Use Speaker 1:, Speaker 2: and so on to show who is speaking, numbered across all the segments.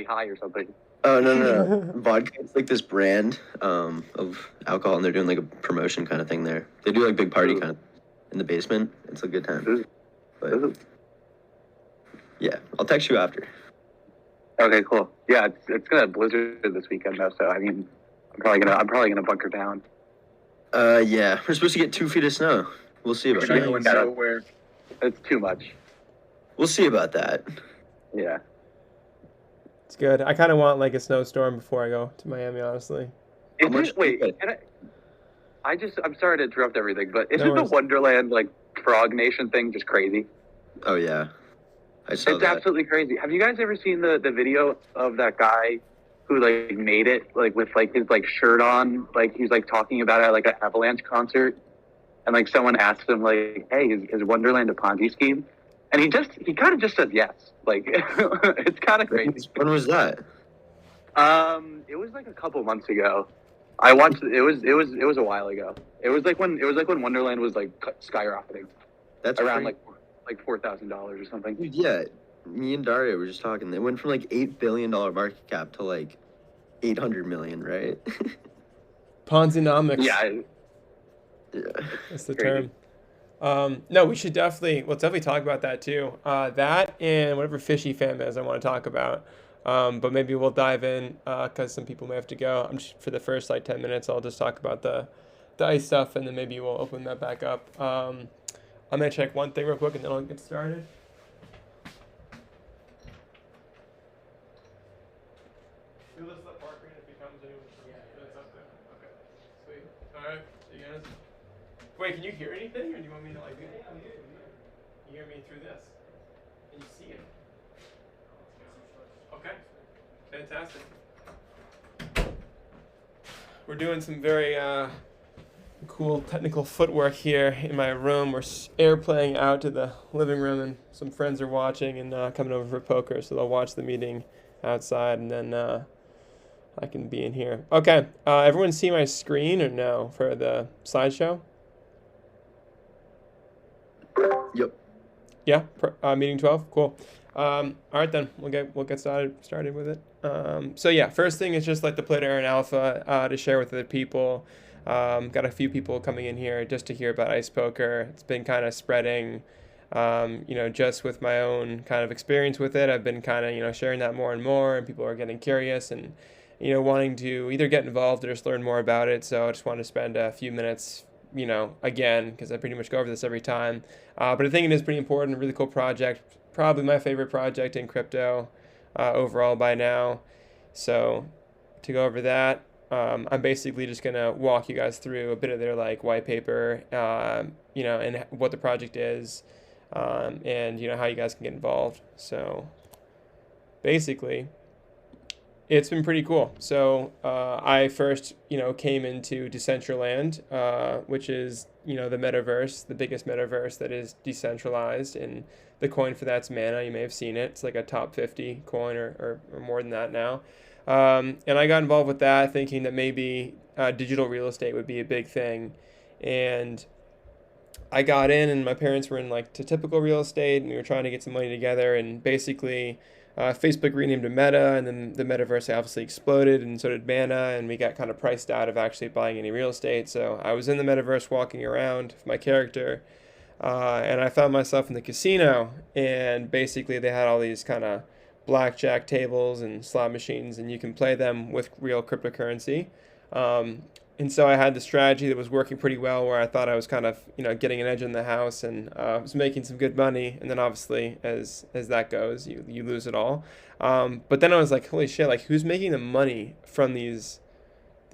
Speaker 1: really high or something.
Speaker 2: Oh, no. Vodka is like this brand of alcohol, and they're doing like a promotion kind of thing there. They do like big party kind of in the basement. It's a good time. But yeah, I'll text you after.
Speaker 1: Okay, cool. Yeah, it's gonna blizzard this weekend though, so I mean, I'm probably gonna bunker down.
Speaker 2: Yeah, we're supposed to get 2 feet of snow. We'll see about that.
Speaker 1: Nowhere. It's too much.
Speaker 2: We'll see about that.
Speaker 1: Yeah.
Speaker 3: It's good. I kind of want like a snowstorm before I go to Miami, honestly.
Speaker 1: I'm sorry to interrupt everything, but isn't
Speaker 3: No
Speaker 1: the
Speaker 3: worries.
Speaker 1: Wonderland like Frog Nation thing just crazy?
Speaker 2: Oh yeah, I saw
Speaker 1: It's
Speaker 2: that.
Speaker 1: absolutely crazy. Have you guys ever seen the video of that guy who like made it like with like his like shirt on, like he's like talking about it at like an Avalanche concert, and like someone asked him like, "Hey, is Wonderland a Ponzi scheme?" And he kind of just says yes. Like it's kind of crazy.
Speaker 2: When was that?
Speaker 1: It was like a couple months ago. I watched it was a while ago. It was like when Wonderland was like skyrocketing.
Speaker 2: That's
Speaker 1: around
Speaker 2: crazy.
Speaker 1: like $4,000 or something.
Speaker 2: Dude, yeah, me and Dario were just talking. They went from like $8 billion market cap to like 800 million, right?
Speaker 3: Ponzinomics.
Speaker 1: Yeah.
Speaker 3: That's the
Speaker 1: Crazy.
Speaker 3: term. No, we'll definitely talk about that too. That and whatever fishy fan is I want to talk about. But maybe we'll dive in because some people may have to go. For the first like 10 minutes, I'll just talk about the ice stuff, and then maybe we'll open that back up. I'm gonna check one thing real quick, and then I'll get started. Sweet. All right. See you guys. Wait, can you hear anything, or do you want me to like? You hear me through this? Can you see it? Okay. Fantastic. We're doing some very cool technical footwork here in my room. We're airplaying out to the living room, and some friends are watching and coming over for poker, so they'll watch the meeting outside, and then I can be in here. Okay. Everyone see my screen or no for the slideshow?
Speaker 2: Yep.
Speaker 3: Yeah, meeting 12. Cool. All right then, we'll get started with it. So yeah, first thing is just like the Plato Aaron Alpha to share with other people. Got a few people coming in here just to hear about ice poker. It's been kind of spreading, just with my own kind of experience with it. I've been kind of sharing that more and more, and people are getting curious and wanting to either get involved or just learn more about it. So I just want to spend a few minutes, again, because I pretty much go over this every time. But I think it is pretty important, a really cool project, probably my favorite project in crypto overall by now. So to go over that, I'm basically just going to walk you guys through a bit of their like white paper, and what the project is, and how you guys can get involved. So basically, it's been pretty cool. So I first, came into Decentraland, which is, the metaverse, the biggest metaverse that is decentralized, and the coin for that's Mana. You may have seen it. It's like a top 50 coin or more than that now. And I got involved with that thinking that maybe digital real estate would be a big thing. And I got in, and my parents were in like typical real estate, and we were trying to get some money together, and basically Facebook renamed to Meta, and then the metaverse obviously exploded, and so did Mana, and we got kind of priced out of actually buying any real estate. So I was in the metaverse walking around with my character, and I found myself in the casino, and basically they had all these kind of blackjack tables and slot machines, and you can play them with real cryptocurrency. And so I had the strategy that was working pretty well, where I thought I was kind of, getting an edge in the house, and was making some good money. And then obviously, as that goes, you lose it all. But then I was like, holy shit! Like, who's making the money from these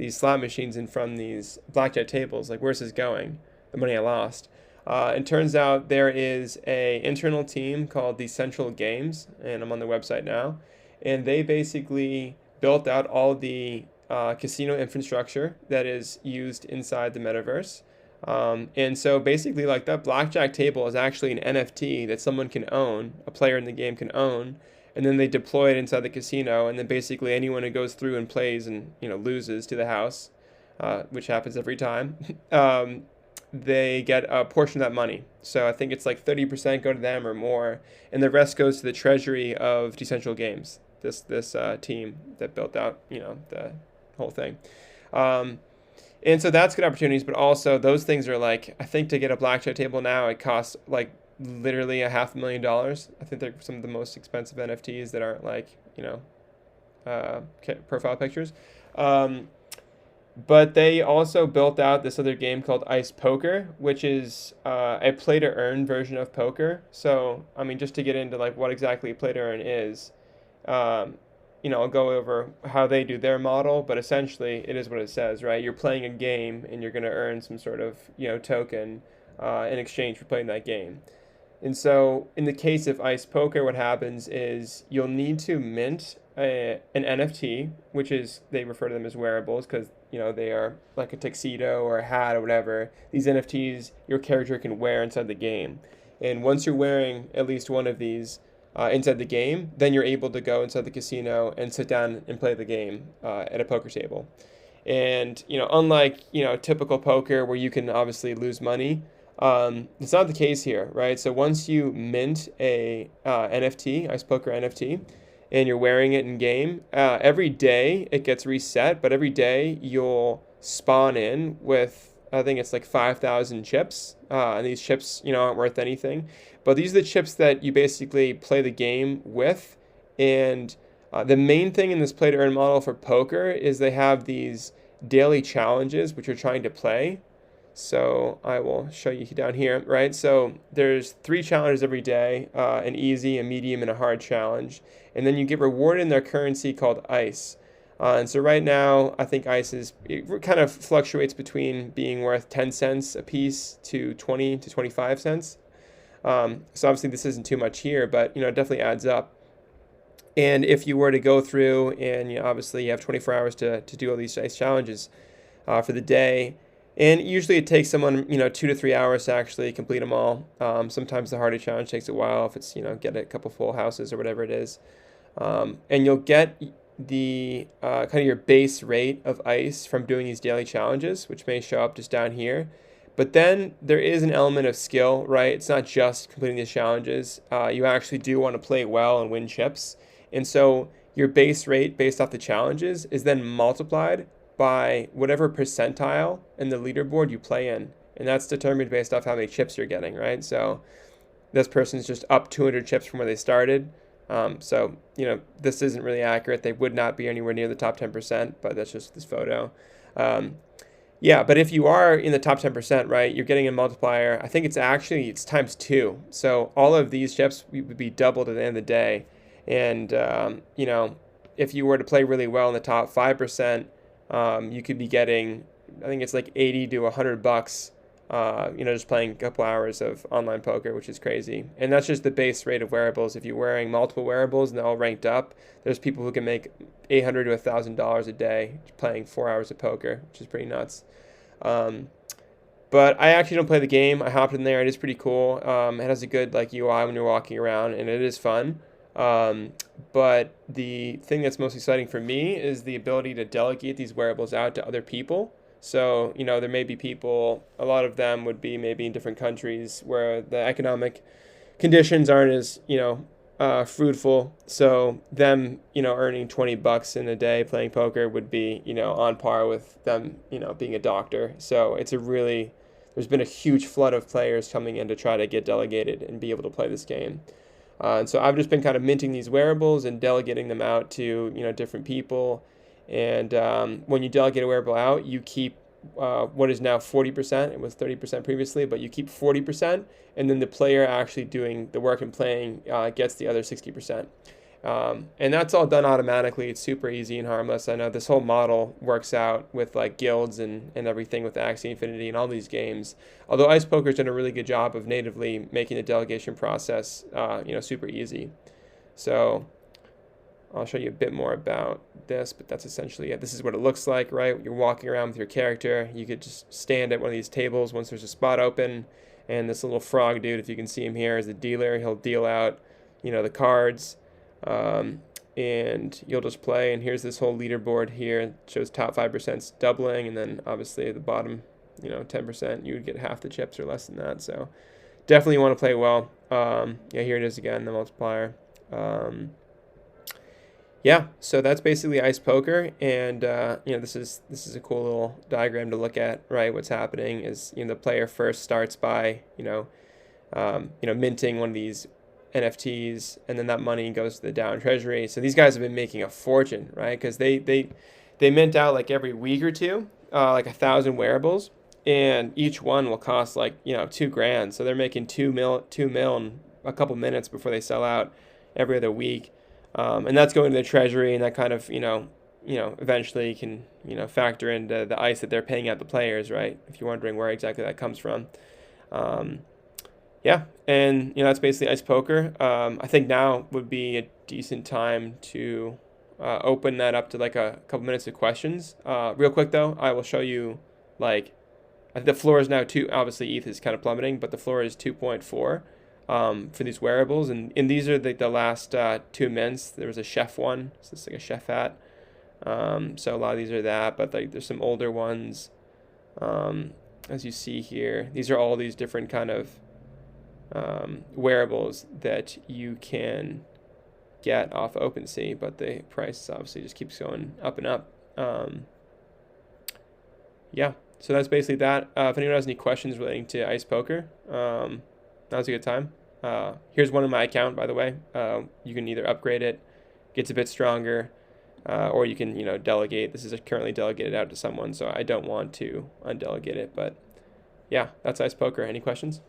Speaker 3: slot machines and from these blackjack tables? Like, where's this going? The money I lost. It turns out there is a internal team called the Central Games, and I'm on the website now, and they basically built out all the casino infrastructure that is used inside the metaverse. And so basically, like, that blackjack table is actually an NFT that someone can own, a player in the game can own, and then they deploy it inside the casino, and then basically anyone who goes through and plays and loses to the house, which happens every time, they get a portion of that money. So I think it's like 30% go to them or more, and the rest goes to the treasury of Decentral Games. this team that built out, the whole thing. And so that's good opportunities, but also those things are like, I think to get a blackjack table now, it costs like literally $500,000. I think they're some of the most expensive NFTs that aren't like, profile pictures. But they also built out this other game called Ice Poker, which is a play to earn version of poker. So, I mean, just to get into like what exactly play to earn is, I'll go over how they do their model, but essentially it is what it says, right? You're playing a game and you're going to earn some sort of, token in exchange for playing that game. And so in the case of Ice Poker, what happens is you'll need to mint an NFT, which is, they refer to them as wearables because, they are like a tuxedo or a hat or whatever. These NFTs your character can wear inside the game. And once you're wearing at least one of these inside the game, then you're able to go inside the casino and sit down and play the game at a poker table. And, unlike, typical poker where you can obviously lose money, it's not the case here, right? So once you mint a NFT, Ice Poker NFT, and you're wearing it in game, every day it gets reset, but every day you'll spawn in with, I think it's like 5,000 chips, and these chips, aren't worth anything. But these are the chips that you basically play the game with, and the main thing in this play to earn model for poker is they have these daily challenges which you're trying to play. So I will show you down here, right? So there's 3 challenges every day, an easy, a medium, and a hard challenge. And then you get rewarded in their currency called ICE. And so right now, I think ICE it kind of fluctuates between being worth 10 cents a piece to 20 to 25 cents. So obviously this isn't too much here, but, it definitely adds up. And if you were to go through and obviously you have 24 hours to do all these ICE challenges for the day, and usually it takes someone, 2 to 3 hours to actually complete them all. Sometimes the harder challenge takes a while if it's, get a couple full houses or whatever it is. And you'll get the kind of your base rate of ICE from doing these daily challenges, which may show up just down here. But then there is an element of skill, right? It's not just completing these challenges. You actually do want to play well and win chips. And so your base rate based off the challenges is then multiplied by whatever percentile in the leaderboard you play in. And that's determined based off how many chips you're getting, right? So this person's just up 200 chips from where they started. So, this isn't really accurate. They would not be anywhere near the top 10%, but that's just this photo. Yeah, but if you are in the top 10%, right, you're getting a multiplier. I think it's times 2. So all of these chips would be doubled at the end of the day. And, if you were to play really well in the top 5%, you could be getting, I think it's like 80 to $100, just playing a couple hours of online poker, which is crazy. And that's just the base rate of wearables. If you're wearing multiple wearables and they're all ranked up, there's people who can make $800 to $1,000 a day playing 4 hours of poker, which is pretty nuts. But I actually don't play the game. I hopped in there. It is pretty cool. It has a good UI when you're walking around, and it is fun. But the thing that's most exciting for me is the ability to delegate these wearables out to other people. So, there may be people, a lot of them would be maybe in different countries where the economic conditions aren't as, fruitful. So them, earning $20 in a day playing poker would be, on par with them, being a doctor. So there's been a huge flood of players coming in to try to get delegated and be able to play this game. And so I've just been kind of minting these wearables and delegating them out to, different people. And when you delegate a wearable out, you keep what is now 40%. It was 30% previously, but you keep 40%. And then the player actually doing the work and playing gets the other 60%. And that's all done automatically. It's super easy and harmless. I know this whole model works out with like guilds and everything with Axie Infinity and all these games. Although Ice Poker's done a really good job of natively making the delegation process, super easy. So I'll show you a bit more about this, but that's essentially it. This is what it looks like, right? You're walking around with your character. You could just stand at one of these tables once there's a spot open. And this little frog dude, if you can see him here, is the dealer. He'll deal out, the cards. And you'll just play, and here's this whole leaderboard here. It shows top 5% doubling, and then obviously the bottom 10% you would get half the chips or less than that. So definitely want to play well. Here it is again, the multiplier. Yeah, so that's basically ice poker, and this is a cool little diagram to look at. Right, what's happening is the player first starts by minting one of these NFTs, and then that money goes to the down treasury. So these guys have been making a fortune, right? Because they mint out like every week or two, like 1,000 wearables, and each one will cost like $2,000. So they're making 2 mil in a couple minutes before they sell out every other week, and that's going to the treasury, and that kind of eventually can factor into the ice that they're paying out the players, right? If you're wondering where exactly that comes from. Yeah, and that's basically ice poker. I think now would be a decent time to open that up to like a couple minutes of questions. Real quick though, I will show you like I think the floor is now two. Obviously, ETH is kind of plummeting, but the floor is 2.4 for these wearables, and these are the last 2 mints. There was a chef one, so it's like a chef hat. So a lot of these are that, but like there's some older ones. As you see here, these are all these different kind of wearables that you can get off OpenSea, but the price obviously just keeps going up and up. Yeah, so that's basically that. If anyone has any questions relating to ice poker, now's a good time. Here's one in my account, by the way. You can either upgrade it, gets a bit stronger, or you can delegate. This is currently delegated out to someone, so I don't want to undelegate it. But yeah, that's ice poker. Any questions?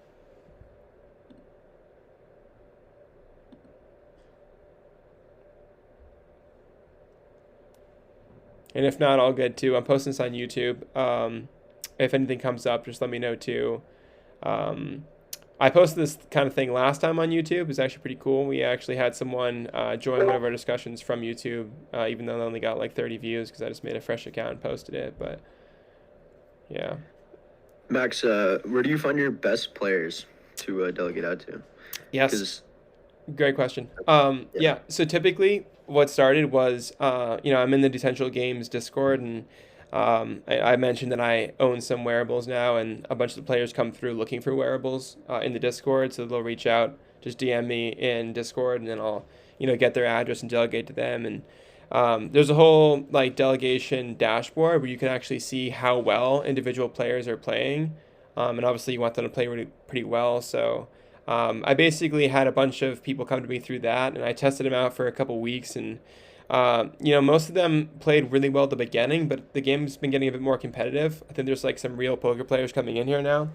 Speaker 3: And if not, all good too. I'm posting this on YouTube. If anything comes up, just let me know too. I posted this kind of thing last time on YouTube. It's actually pretty cool. We actually had someone join one of our discussions from YouTube, even though they only got like 30 views because I just made a fresh account and posted it. But yeah.
Speaker 2: Max, where do you find your best players to delegate out to?
Speaker 3: Yes. Great question. Yeah. So typically, what started was, I'm in the Detentional Games Discord, and I mentioned that I own some wearables now, and a bunch of the players come through looking for wearables in the Discord. So they'll reach out, just DM me in Discord, and then I'll, get their address and delegate to them. And there's a whole like delegation dashboard where you can actually see how well individual players are playing, and obviously you want them to play really, pretty well. So I basically had a bunch of people come to me through that, and I tested them out for a couple weeks, and most of them played really well at the beginning, but the game's been getting a bit more competitive. I think there's like some real poker players coming in here now,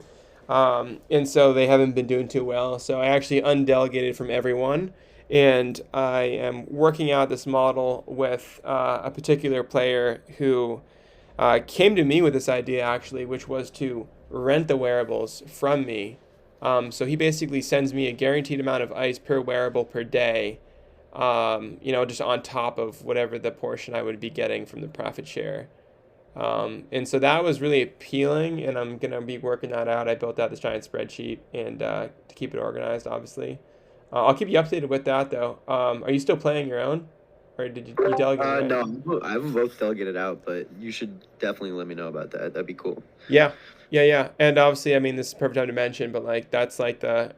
Speaker 3: and so they haven't been doing too well. So I actually undelegated from everyone, and I am working out this model with a particular player who came to me with this idea actually, which was to rent the wearables from me. So he basically sends me a guaranteed amount of ice per wearable per day, just on top of whatever the portion I would be getting from the profit share. And so that was really appealing, and I'm going to be working that out. I built out this giant spreadsheet and to keep it organized, obviously. I'll keep you updated with that, though. Are you still playing your own? Or did you delegate it?
Speaker 2: No, I have both delegated out, but you should definitely let me know about that. That'd be cool.
Speaker 3: Yeah. And obviously, I mean, this is the perfect time to mention, but like that's like the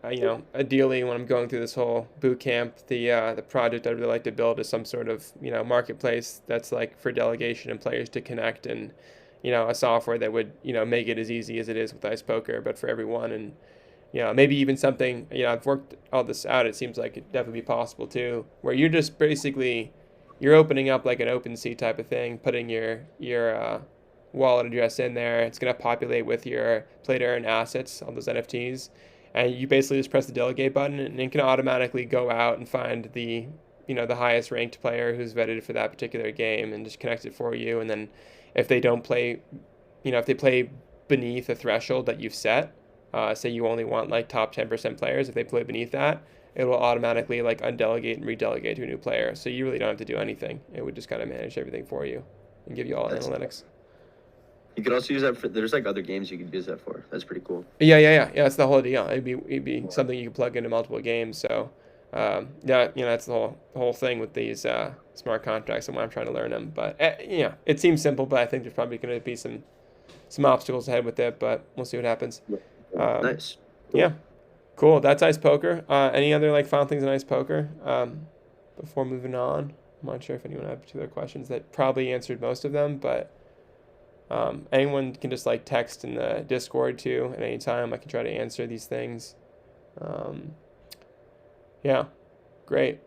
Speaker 3: ideally when I'm going through this whole boot camp, the project I'd really like to build is some sort of marketplace that's like for delegation and players to connect, and a software that would make it as easy as it is with Ice Poker, but for everyone, and maybe even something I've worked all this out. It seems like it'd definitely be possible too, where you're just basically you're opening up like an OpenSea type of thing, putting your wallet address in there. It's going to populate with your play to earn assets on those NFTs, and you basically just press the delegate button, and it can automatically go out and find the the highest ranked player who's vetted for that particular game and just connect it for you. And then if they don't play, if they play beneath a threshold that you've set, say you only want like top 10% players, if they play beneath that, it will automatically like undelegate and redelegate to a new player. So you really don't have to do anything. It would just kind of manage everything for you and give you all analytics.
Speaker 2: You could also use that for, there's like other games you could use that for. That's pretty cool.
Speaker 3: Yeah. That's the whole deal. It'd be something you could plug into multiple games. So, that's the whole thing with these smart contracts and why I'm trying to learn them. But it seems simple, but I think there's probably going to be some obstacles ahead with it. But we'll see what happens.
Speaker 2: Nice.
Speaker 3: Yeah, cool. That's Ice Poker. Any other like final things in Ice Poker before moving on? I'm not sure if anyone had particular questions. That probably answered most of them, but anyone can just like text in the Discord too at any time. I can try to answer these things. Yeah, great.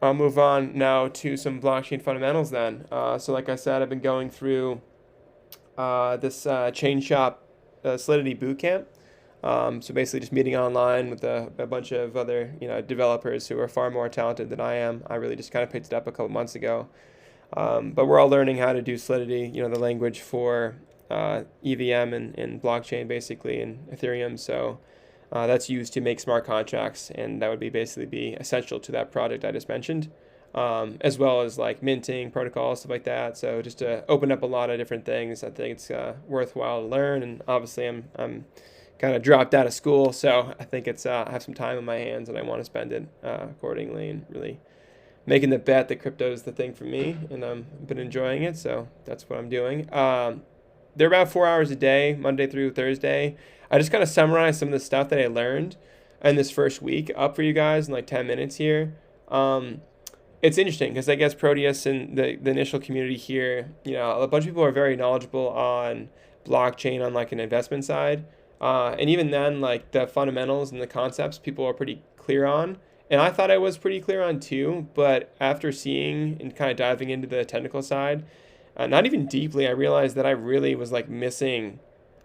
Speaker 3: I'll move on now to some blockchain fundamentals then. So like I said, I've been going through this Chain Shop Solidity Bootcamp. So basically just meeting online with a bunch of other, developers who are far more talented than I am. I really just kind of picked it up a couple months ago. But we're all learning how to do Solidity, the language for EVM and blockchain basically in Ethereum. So that's used to make smart contracts, and that would basically be essential to that project I just mentioned, as well as like minting protocols, stuff like that. So just to open up a lot of different things, I think it's worthwhile to learn. And obviously I'm kind of dropped out of school, so I think it's I have some time on my hands and I want to spend it accordingly, and really making the bet that crypto is the thing for me, and I've been enjoying it, so that's what I'm doing. They're about 4 hours a day, Monday through Thursday. I just kind of summarized some of the stuff that I learned in this first week up for you guys in like 10 minutes here. It's interesting because I guess Proteus and the initial community here, a bunch of people are very knowledgeable on blockchain on like an investment side. And even then, like the fundamentals and the concepts, people are pretty clear on. And I thought I was pretty clear on too, but after seeing and kind of diving into the technical side, not even deeply, I realized that I really was like missing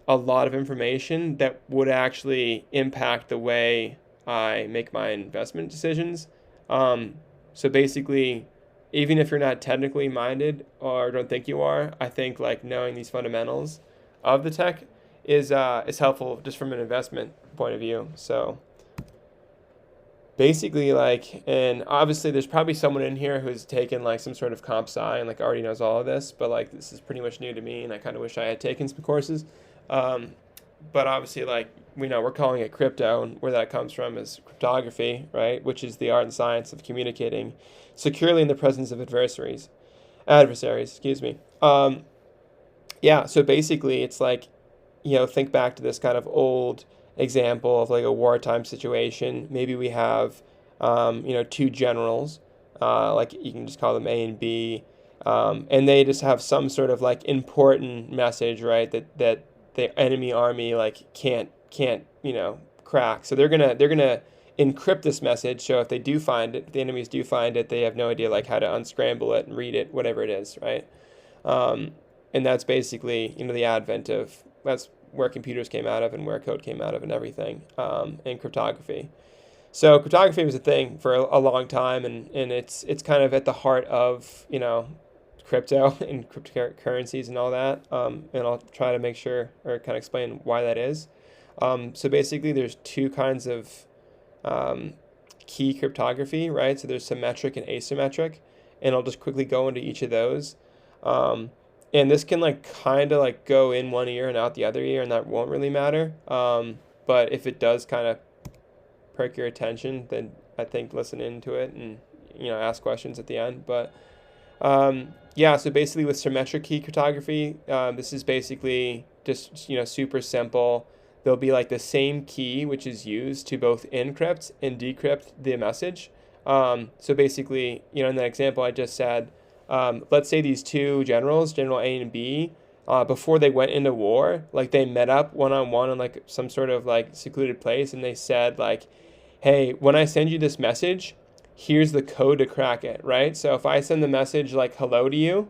Speaker 3: a lot of information that would actually impact the way I make my investment decisions. So basically, even if you're not technically minded or don't think you are, I think like knowing these fundamentals of the tech is helpful just from an investment point of view. So basically, and obviously there's probably someone in here who's taken like some sort of comp sci and like already knows all of this, but like this is pretty much new to me, and I kind of wish I had taken some courses. But obviously, we're calling it crypto, and where that comes from is cryptography, right? Which is the art and science of communicating securely in the presence of adversaries, excuse me. Yeah, so basically it's like, think back to this kind of old example of like a wartime situation. Maybe we have, two generals, like you can just call them A and B, and they just have some sort of like important message, right? That the enemy army like can't crack. So they're gonna encrypt this message. So if they do find it, if the enemies do find it, they have no idea like how to unscramble it and read it, whatever it is, right? And that's basically the advent of that's where computers came out of and where code came out of and everything, in cryptography. So cryptography was a thing for a long time, and it's kind of at the heart of crypto and cryptocurrencies and all that. And I'll try to make sure or kind of explain why that is. So basically there's two kinds of key cryptography, right? So there's symmetric and asymmetric, and I'll just quickly go into each of those. And this can kind of go in one ear and out the other ear, and that won't really matter. But if it does kind of perk your attention, then I think listen into it and ask questions at the end. But yeah, so basically with symmetric key cryptography, this is basically just super simple. There'll be the same key which is used to both encrypt and decrypt the message. So basically, in that example I just said, let's say these two generals, General A and B, before they went into war, they met up one-on-one in some sort of secluded place, and they said hey, when I send you this message, here's the code to crack it, right? So if I send the message hello to you,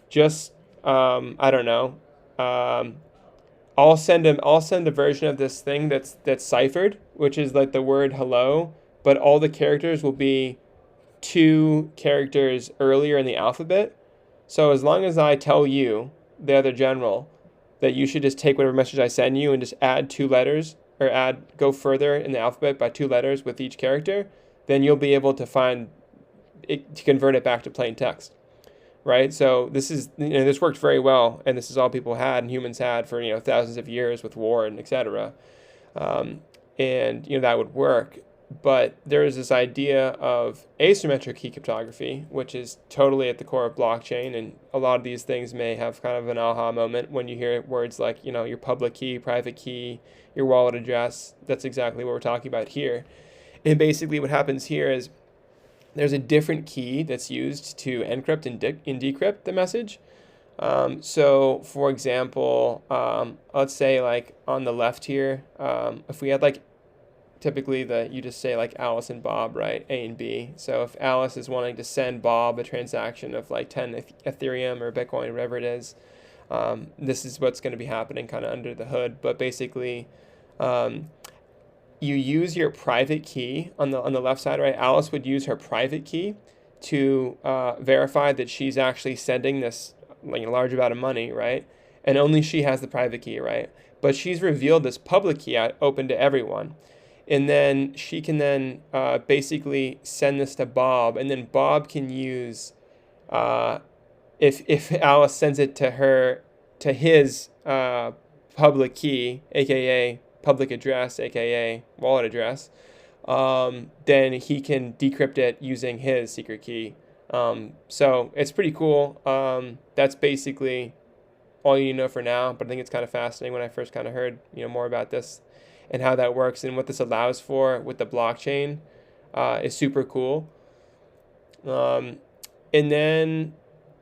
Speaker 3: just I don't know, I'll send a version of this thing that's ciphered, which is the word hello, but all the characters will be 2 characters earlier in the alphabet. So as long as I tell you, the other general, that you should just take whatever message I send you and just add 2 letters, or go further in the alphabet by 2 letters with each character, then you'll be able to find it, to convert it back to plain text, right? So this is, this worked very well, and this is all people had and humans had for thousands of years with war and etc. And that would work. But there is this idea of asymmetric key cryptography, which is totally at the core of blockchain. And a lot of these things may have kind of an aha moment when you hear words like, your public key, private key, your wallet address. That's exactly what we're talking about here. And basically what happens here is there's a different key that's used to encrypt and decrypt the message. So for example, let's say like on the left here, if we had like typically you just say like Alice and Bob, right? A and B. So if Alice is wanting to send Bob a transaction of like 10 Ethereum or Bitcoin, whatever it is, this is what's going to be happening kind of under the hood. But basically, you use your private key on the left side, right? Alice would use her private key to verify that she's actually sending this large amount of money, right? And only she has the private key, right? But she's revealed this public key open to everyone. And then she can then basically send this to Bob, and then Bob can use, if Alice sends it to his public key, aka public address, aka wallet address, then he can decrypt it using his secret key. So it's pretty cool. That's basically all you need to know for now, but I think it's kind of fascinating when I first kind of heard more about this and how that works and what this allows for with the blockchain is super cool. And then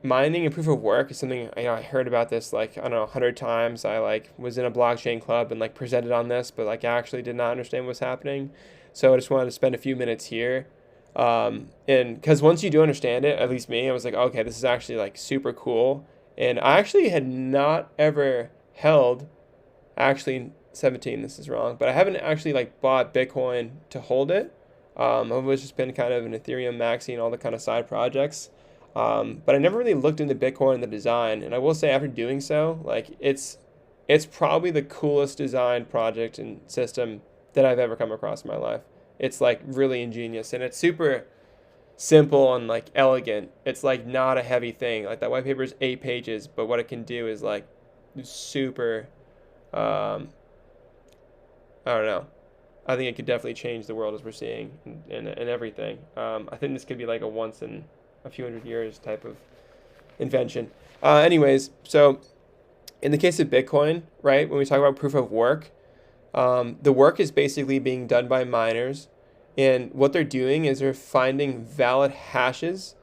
Speaker 3: mining and proof of work is something I heard about this 100 times. I was in a blockchain club and presented on this, but I actually did not understand what's happening. So I just wanted to spend a few minutes here. And because once you do understand it, at least me, I was like, okay, this is actually super cool. And I actually had not ever held, actually 17, this is wrong, but I haven't actually bought Bitcoin to hold it. I've always just been kind of an Ethereum maxi and all the kind of side projects. But I never really looked into Bitcoin and the design. And I will say after doing so, it's probably the coolest design project and system that I've ever come across in my life. It's really ingenious and it's super simple and elegant. It's not a heavy thing. That white paper is 8 pages, but what it can do is super, I don't know. I think it could definitely change the world as we're seeing and everything. I think this could be a once in a few hundred years type of invention. Anyways, so in the case of Bitcoin, right, when we talk about proof of work, the work is basically being done by miners. And what they're doing is they're finding valid hashes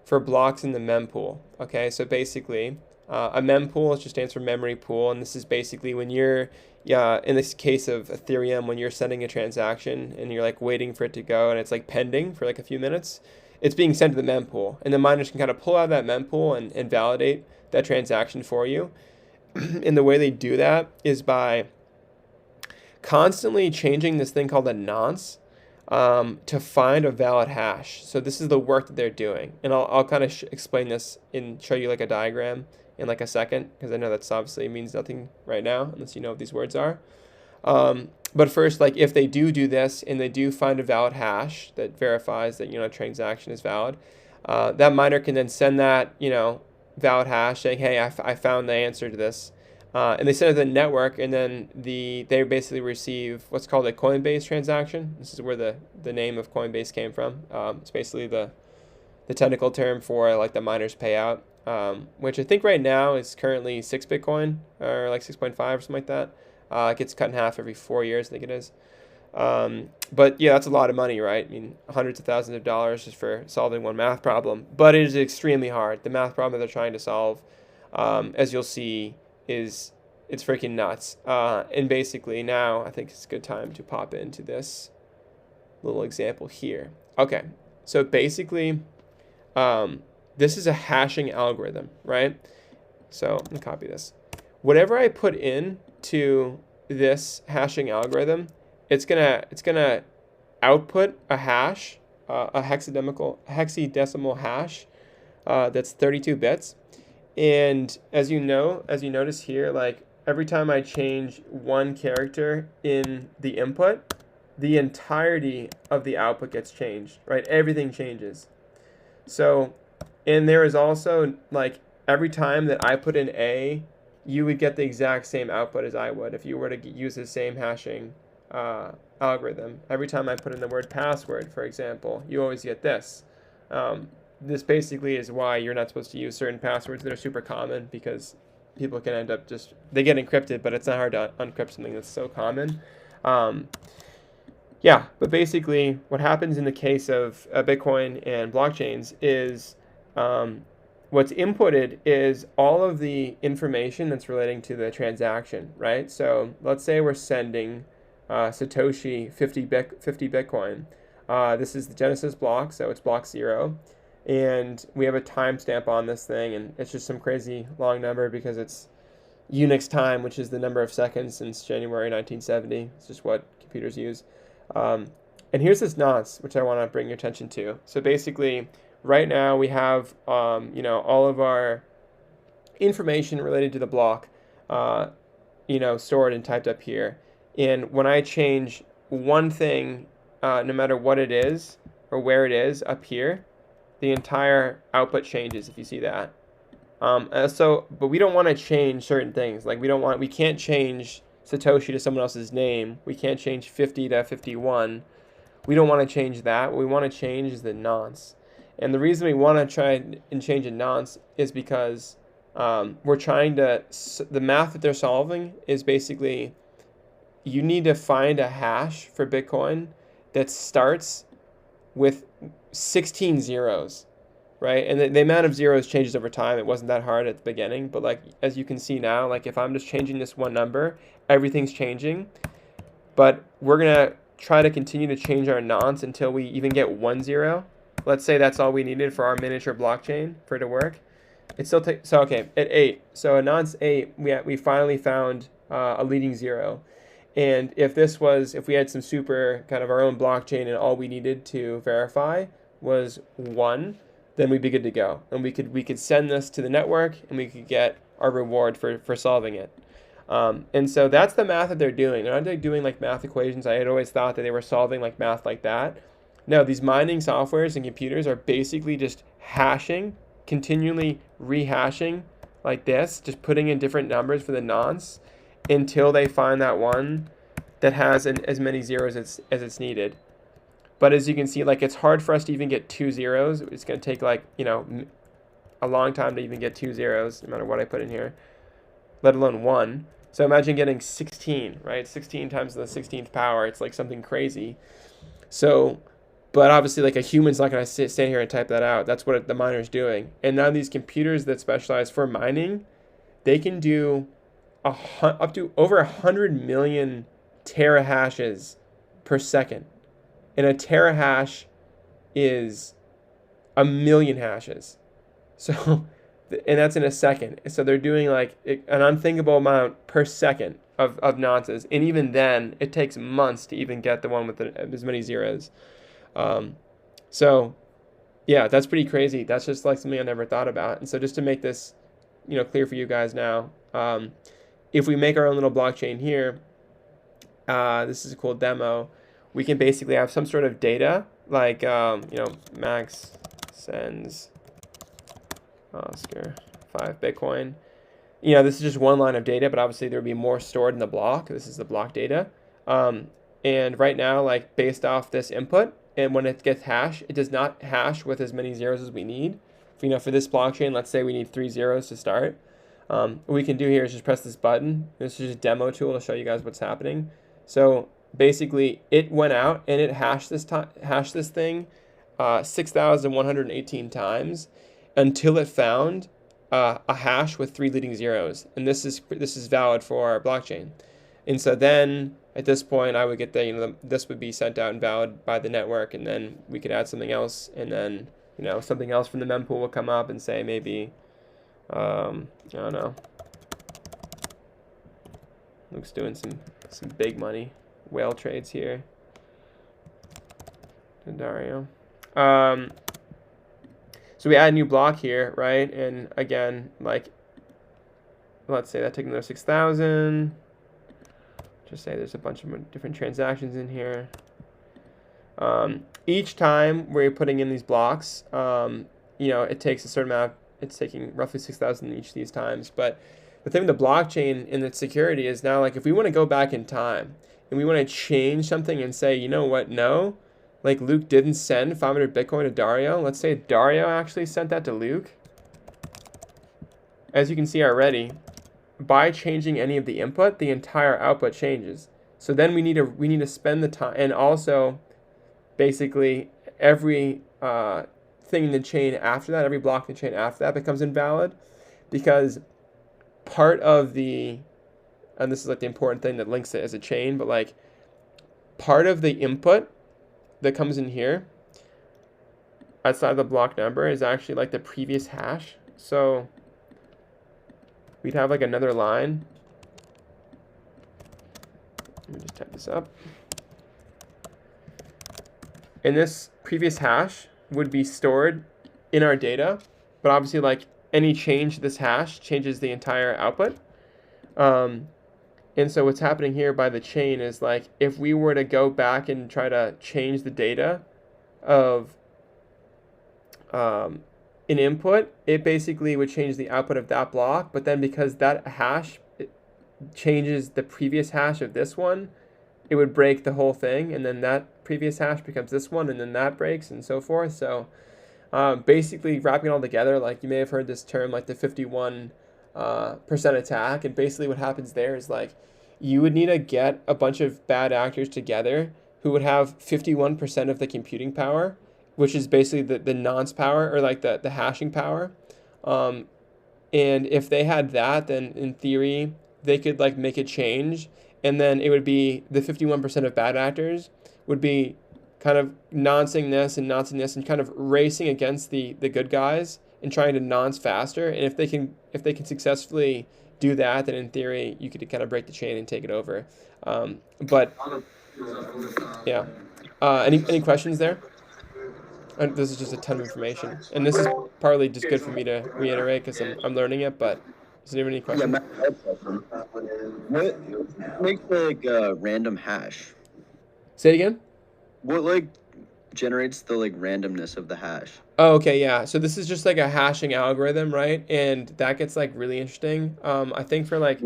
Speaker 3: for blocks in the mempool. Okay, so basically, a mempool just stands for memory pool. And this is basically when you're, in this case of Ethereum, when you're sending a transaction and you're waiting for it to go and it's pending for a few minutes, it's being sent to the mempool. And the miners can kind of pull out that mempool and validate that transaction for you. And the way they do that is by constantly changing this thing called a nonce to find a valid hash. So this is the work that they're doing. And I'll kind of explain this and show you a diagram in a second, because I know that's obviously means nothing right now unless you know what these words are. But first, if they do this and they do find a valid hash that verifies that a transaction is valid, that miner can then send that valid hash saying, hey, I found the answer to this. And they send it to the network, and then they basically receive what's called a Coinbase transaction. This is where the name of Coinbase came from. It's basically the technical term for the miners payout, which I think right now is currently 6 Bitcoin or 6.5 or something like that. It gets cut in half every 4 years, I think it is. But yeah, that's a lot of money, right? I mean, hundreds of thousands of dollars just for solving one math problem. But it is extremely hard. The math problem that they're trying to solve, as you'll see, it's freaking nuts. And basically now I think it's a good time to pop into this little example here. Okay, so basically this is a hashing algorithm, right? So let me copy this. Whatever I put in to this hashing algorithm, it's gonna output a hash, a hexadecimal hash that's 32 bits. And as you notice here, every time I change one character in the input, the entirety of the output gets changed, right? Everything changes. So, and there is also every time that I put in A, you would get the exact same output as I would if you were to use the same hashing algorithm. Every time I put in the word password, for example, you always get this. This basically is why you're not supposed to use certain passwords that are super common, because people can end up they get encrypted, but it's not hard to unencrypt something that's so common. Yeah, but basically what happens in the case of Bitcoin and blockchains is what's inputted is all of the information that's relating to the transaction, right? So let's say we're sending Satoshi 50 Bitcoin. This is the Genesis block, so it's block 0. And we have a timestamp on this thing, and it's just some crazy long number because it's Unix time, which is the number of seconds since January 1970. It's just what computers use. And here's this nonce, which I want to bring your attention to. So basically, right now we have all of our information related to the block stored and typed up here. And when I change one thing, no matter what it is or where it is up here, the entire output changes, if you see that. But we don't want to change certain things. Like we can't change Satoshi to someone else's name. We can't change 50 to 51. We don't want to change that. What we want to change is the nonce. And the reason we want to try and change a nonce is because we're trying to, the math that they're solving is basically, you need to find a hash for Bitcoin that starts with 16 zeros, right? And the amount of zeros changes over time. It wasn't that hard at the beginning, but like, as you can see now, like if I'm just changing this one number, everything's changing. But we're gonna try to continue to change our nonce until we even get 1 0. Let's say that's all we needed for our miniature blockchain for it to work. It still takes, so okay, at 8, so a nonce 8, we finally found a leading 0. And if we had some super kind of our own blockchain and all we needed to verify was 1, then we'd be good to go. And we could send this to the network and we could get our reward for solving it. And so that's the math that they're doing. They're not doing like math equations. I had always thought that they were solving like math like that. No, these mining softwares and computers are basically just hashing, continually rehashing like this, just putting in different numbers for the nonce until they find that one that has as many zeros as it's needed. But as you can see, like it's hard for us to even get 2 zeros. It's going to take like, a long time to even get 2 zeros, no matter what I put in here, let alone 1. So imagine getting 16, right? 16 times the 16th power. It's like something crazy. So, but obviously like a human's not going to stand here and type that out. That's what the miner's doing. And now these computers that specialize for mining, they can do up to over 100 million terahashes per second. And a terahash is a million hashes. So, and that's in a second. So they're doing like an unthinkable amount per second of nonces. And even then, it takes months to even get the one with as many zeros. So, yeah, that's pretty crazy. That's just like something I never thought about. And so just to make this, clear for you guys now, if we make our own little blockchain here, this is a cool demo. We can basically have some sort of data, like, Max sends Oscar 5 Bitcoin. This is just one line of data, but obviously there would be more stored in the block. This is the block data. And right now, like based off this input, and when it gets hashed, it does not hash with as many zeros as we need. For this blockchain, let's say we need 3 zeros to start. What we can do here is just press this button. This is just a demo tool to show you guys what's happening. So basically, it went out and it hashed this thing 6,118 times until it found a hash with 3 leading zeros, and this is valid for our blockchain. And so then at this point, I would get this would be sent out and valid by the network, and then we could add something else, and then something else from the mempool will come up and say maybe I don't know. Luke's doing some big money whale trades here. Dario. So we add a new block here, right? And again, like, let's say that took another 6,000. Just say there's a bunch of different transactions in here. Each time we're putting in these blocks, it takes a certain amount. It's taking roughly 6,000 each of these times. But the thing with the blockchain and its security is now, like, if we want to go back in time, and we want to change something and say, you know what, no, like Luke didn't send 500 Bitcoin to Dario. Let's say Dario actually sent that to Luke. As you can see already, by changing any of the input, the entire output changes. So then we need to spend the time, and also basically every thing in the chain after that, every block in the chain after that becomes invalid, because part of the, and this is like the important thing that links it as a chain, but like part of the input that comes in here outside the block number is actually like the previous hash. So we'd have like another line. Let me just type this up. And this previous hash would be stored in our data, but obviously like any change to this hash changes the entire output. And so what's happening here by the chain is like, if we were to go back and try to change the data of an input, it basically would change the output of that block. But then because that hash changes the previous hash of this one, it would break the whole thing. And then that previous hash becomes this one, and then that breaks, and so forth. So basically wrapping it all together, like you may have heard this term, like the 51% attack. And basically what happens there is like, you would need to get a bunch of bad actors together who would have 51% of the computing power, which is basically the nonce power, or like the hashing power. And if they had that, then in theory, they could like make a change, and then it would be the 51% of bad actors would be kind of noncing this and kind of racing against the good guys and trying to nonce faster. And if they can successfully do that, then in theory you could kind of break the chain and take it over. But yeah, any questions there? This is just a ton of information, and this is partly just good for me to reiterate because I'm learning it. But is there any questions?
Speaker 2: Yeah, Matt, I have a question. What makes like random hash?
Speaker 3: Say it again.
Speaker 2: What like generates the like randomness of the hash?
Speaker 3: Oh, okay, yeah. So this is just like a hashing algorithm, right? And that gets like really interesting. I think for like,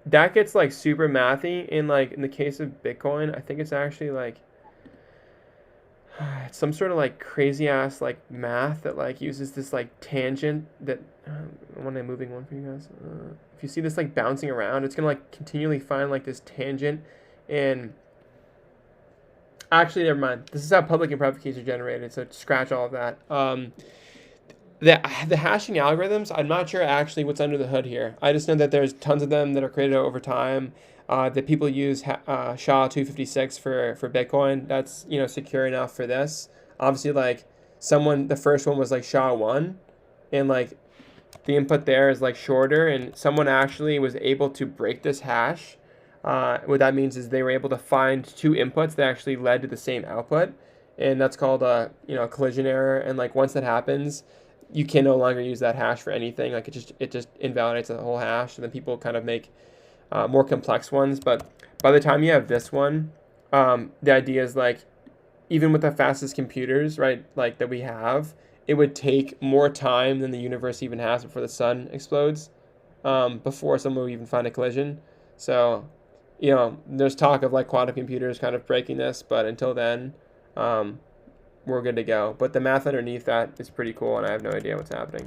Speaker 3: that gets like super mathy. In like in the case of Bitcoin, I think it's actually like some sort of like crazy ass like math that like uses this like tangent that when I'm moving one for you guys. If you see this like bouncing around, it's gonna like continually find like this tangent. And actually, never mind. This is how public and private keys are generated. So scratch all of that. The hashing algorithms, I'm not sure actually what's under the hood here. I just know that there's tons of them that are created over time. That people use SHA-256 for Bitcoin. That's, you know, secure enough for this. Obviously, like the first one was like SHA-1, and like the input there is like shorter, and someone actually was able to break this hash. What that means is they were able to find two inputs that actually led to the same output, and that's called a collision error. And like once that happens, you can no longer use that hash for anything. Like it just invalidates the whole hash, and then people kind of make more complex ones. But by the time you have this one, the idea is like, even with the fastest computers, right, like that we have, it would take more time than the universe even has before the sun explodes, before someone would even find a collision. So, there's talk of like quantum computers kind of breaking this, but until then, we're good to go. But the math underneath that is pretty cool, and I have no idea what's happening.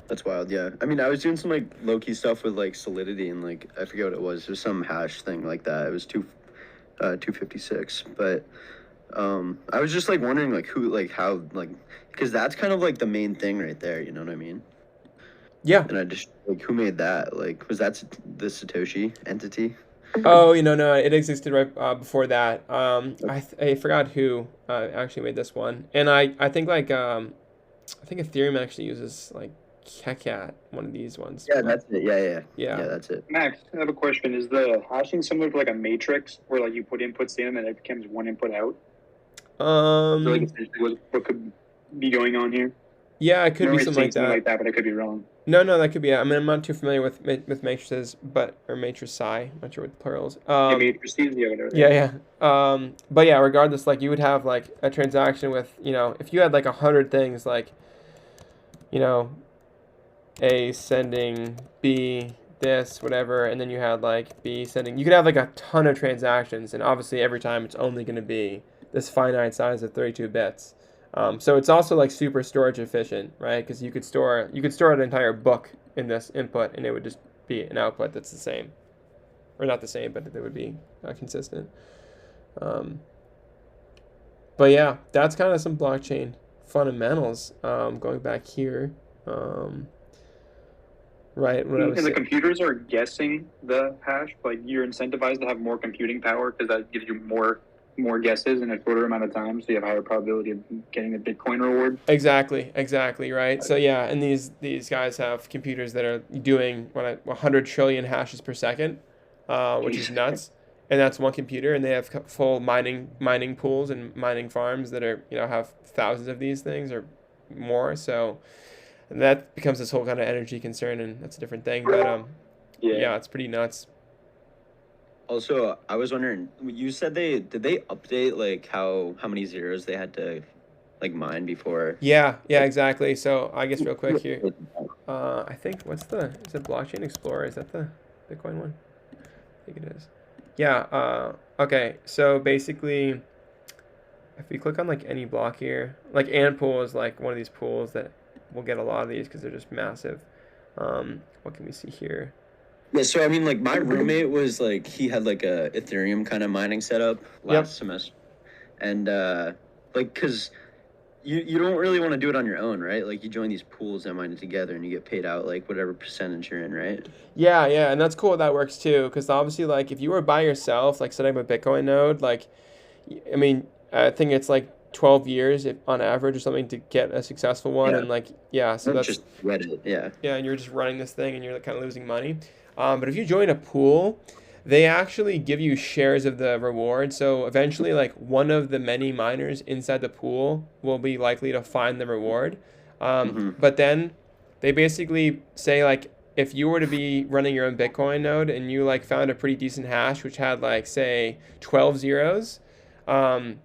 Speaker 2: That's wild, yeah. I mean, I was doing some like low-key stuff with like Solidity, and like I forget what it was. There's some hash thing like that. It was 256, but I was just like wondering like who, like how, like, because that's kind of like the main thing right there. You know what I mean?
Speaker 3: Yeah.
Speaker 2: And I just like, who made that? Like, was that the Satoshi entity?
Speaker 3: Oh, no, it existed right before that. I forgot who actually made this one, and I think like I think Ethereum actually uses like Kekat, one of these ones.
Speaker 2: Yeah, that's it. Yeah, that's it.
Speaker 4: Max, I have a question. Is the hashing similar to like a matrix where like you put inputs in and it becomes one input out? So like essentially what could be going on here?
Speaker 3: Yeah, it could be something like that.
Speaker 4: But I could be wrong.
Speaker 3: No, that could be. I mean, I'm not too familiar with matrices, or matrici. I'm not sure what the plurals.
Speaker 4: Matrices, whatever.
Speaker 3: Yeah. But yeah, regardless, like you would have like a transaction with, if you had like 100 things, like, A sending B this, whatever, and then you had like B sending. You could have like a ton of transactions, and obviously every time it's only going to be this finite size of 32 bits. So it's also like super storage efficient, right? Because you could store an entire book in this input, and it would just be an output that's the same, or not the same, but it would be consistent. But yeah, that's kind of some blockchain fundamentals. Going back here, right?
Speaker 4: And the computers are guessing the hash. Like you're incentivized to have more computing power because that gives you more guesses in a shorter amount of time, so you have higher probability of getting a Bitcoin reward.
Speaker 3: Exactly, right? So yeah, and these guys have computers that are doing 100 trillion hashes per second, which is nuts. And that's one computer, and they have full mining pools and mining farms that are have thousands of these things or more. So that becomes this whole kind of energy concern, and that's a different thing. But yeah, it's pretty nuts.
Speaker 2: Also, I was wondering, you said did they update like how many zeros they had to like mine before?
Speaker 3: Yeah, exactly. So I guess real quick here, I think is it Blockchain Explorer? Is that the Bitcoin one? I think it is. Yeah, okay, so basically, if we click on like any block here, like Antpool is like one of these pools that we'll get a lot of these because they're just massive. What can we see here?
Speaker 2: Yeah, so I mean, like my roommate was like, he had like a Ethereum kind of mining setup last semester, and like, cause you don't really want to do it on your own, right? Like you join these pools that mine it together, and you get paid out like whatever percentage you're in, right?
Speaker 3: Yeah, and that's cool. That works too, because obviously, like if you were by yourself, like setting up a Bitcoin node, like, I mean, I think it's like 12 years on average or something to get a successful one, and like so that's
Speaker 2: just Reddit, yeah,
Speaker 3: and you're just running this thing, and you're like kind of losing money. But if you join a pool, they actually give you shares of the reward. So eventually, like one of the many miners inside the pool will be likely to find the reward. But then they basically say, like, if you were to be running your own Bitcoin node and you like found a pretty decent hash, which had like, say, 12 zeros, that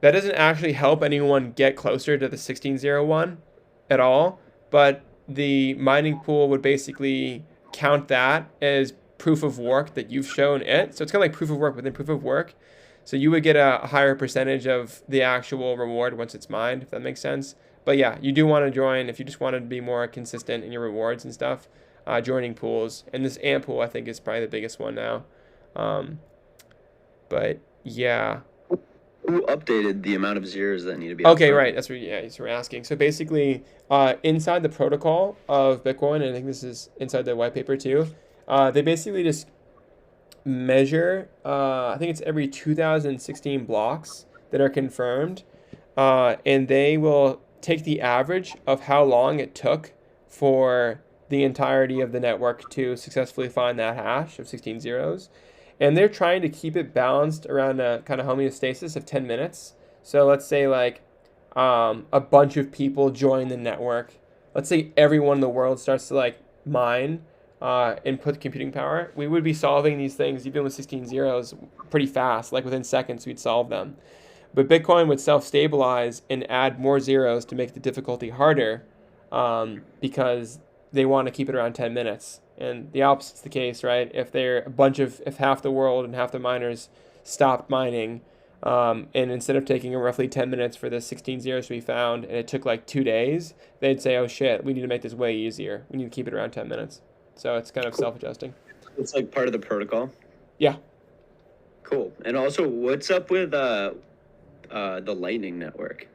Speaker 3: doesn't actually help anyone get closer to the 1601 at all. But the mining pool would basically count that as proof of work that you've shown it. So it's kind of like proof of work within proof of work. So you would get a higher percentage of the actual reward once it's mined, if that makes sense. But yeah, you do want to join if you just want to be more consistent in your rewards and stuff, joining pools. And this AMP pool, I think, is probably the biggest one now. But yeah.
Speaker 2: Who updated the amount of zeros that need to be
Speaker 3: Okay, right. That's what you're asking. So basically, inside the protocol of Bitcoin, and I think this is inside the white paper too, they basically just measure, I think it's every 2016 blocks that are confirmed, and they will take the average of how long it took for the entirety of the network to successfully find that hash of 16 zeros. And they're trying to keep it balanced around a kind of homeostasis of 10 minutes. So let's say like a bunch of people join the network. Let's say everyone in the world starts to like mine and put computing power. We would be solving these things even with 16 zeros pretty fast. Like within seconds we'd solve them. But Bitcoin would self-stabilize and add more zeros to make the difficulty harder because they want to keep it around 10 minutes. And the opposite's the case, right? If half the world and half the miners stopped mining, and instead of taking roughly 10 minutes for the 16 zeros we found, and it took like 2 days, they'd say, oh shit, we need to make this way easier. We need to keep it around 10 minutes. So it's kind of self-adjusting.
Speaker 2: It's like part of the protocol?
Speaker 3: Yeah.
Speaker 2: Cool. And also, what's up with the Lightning Network?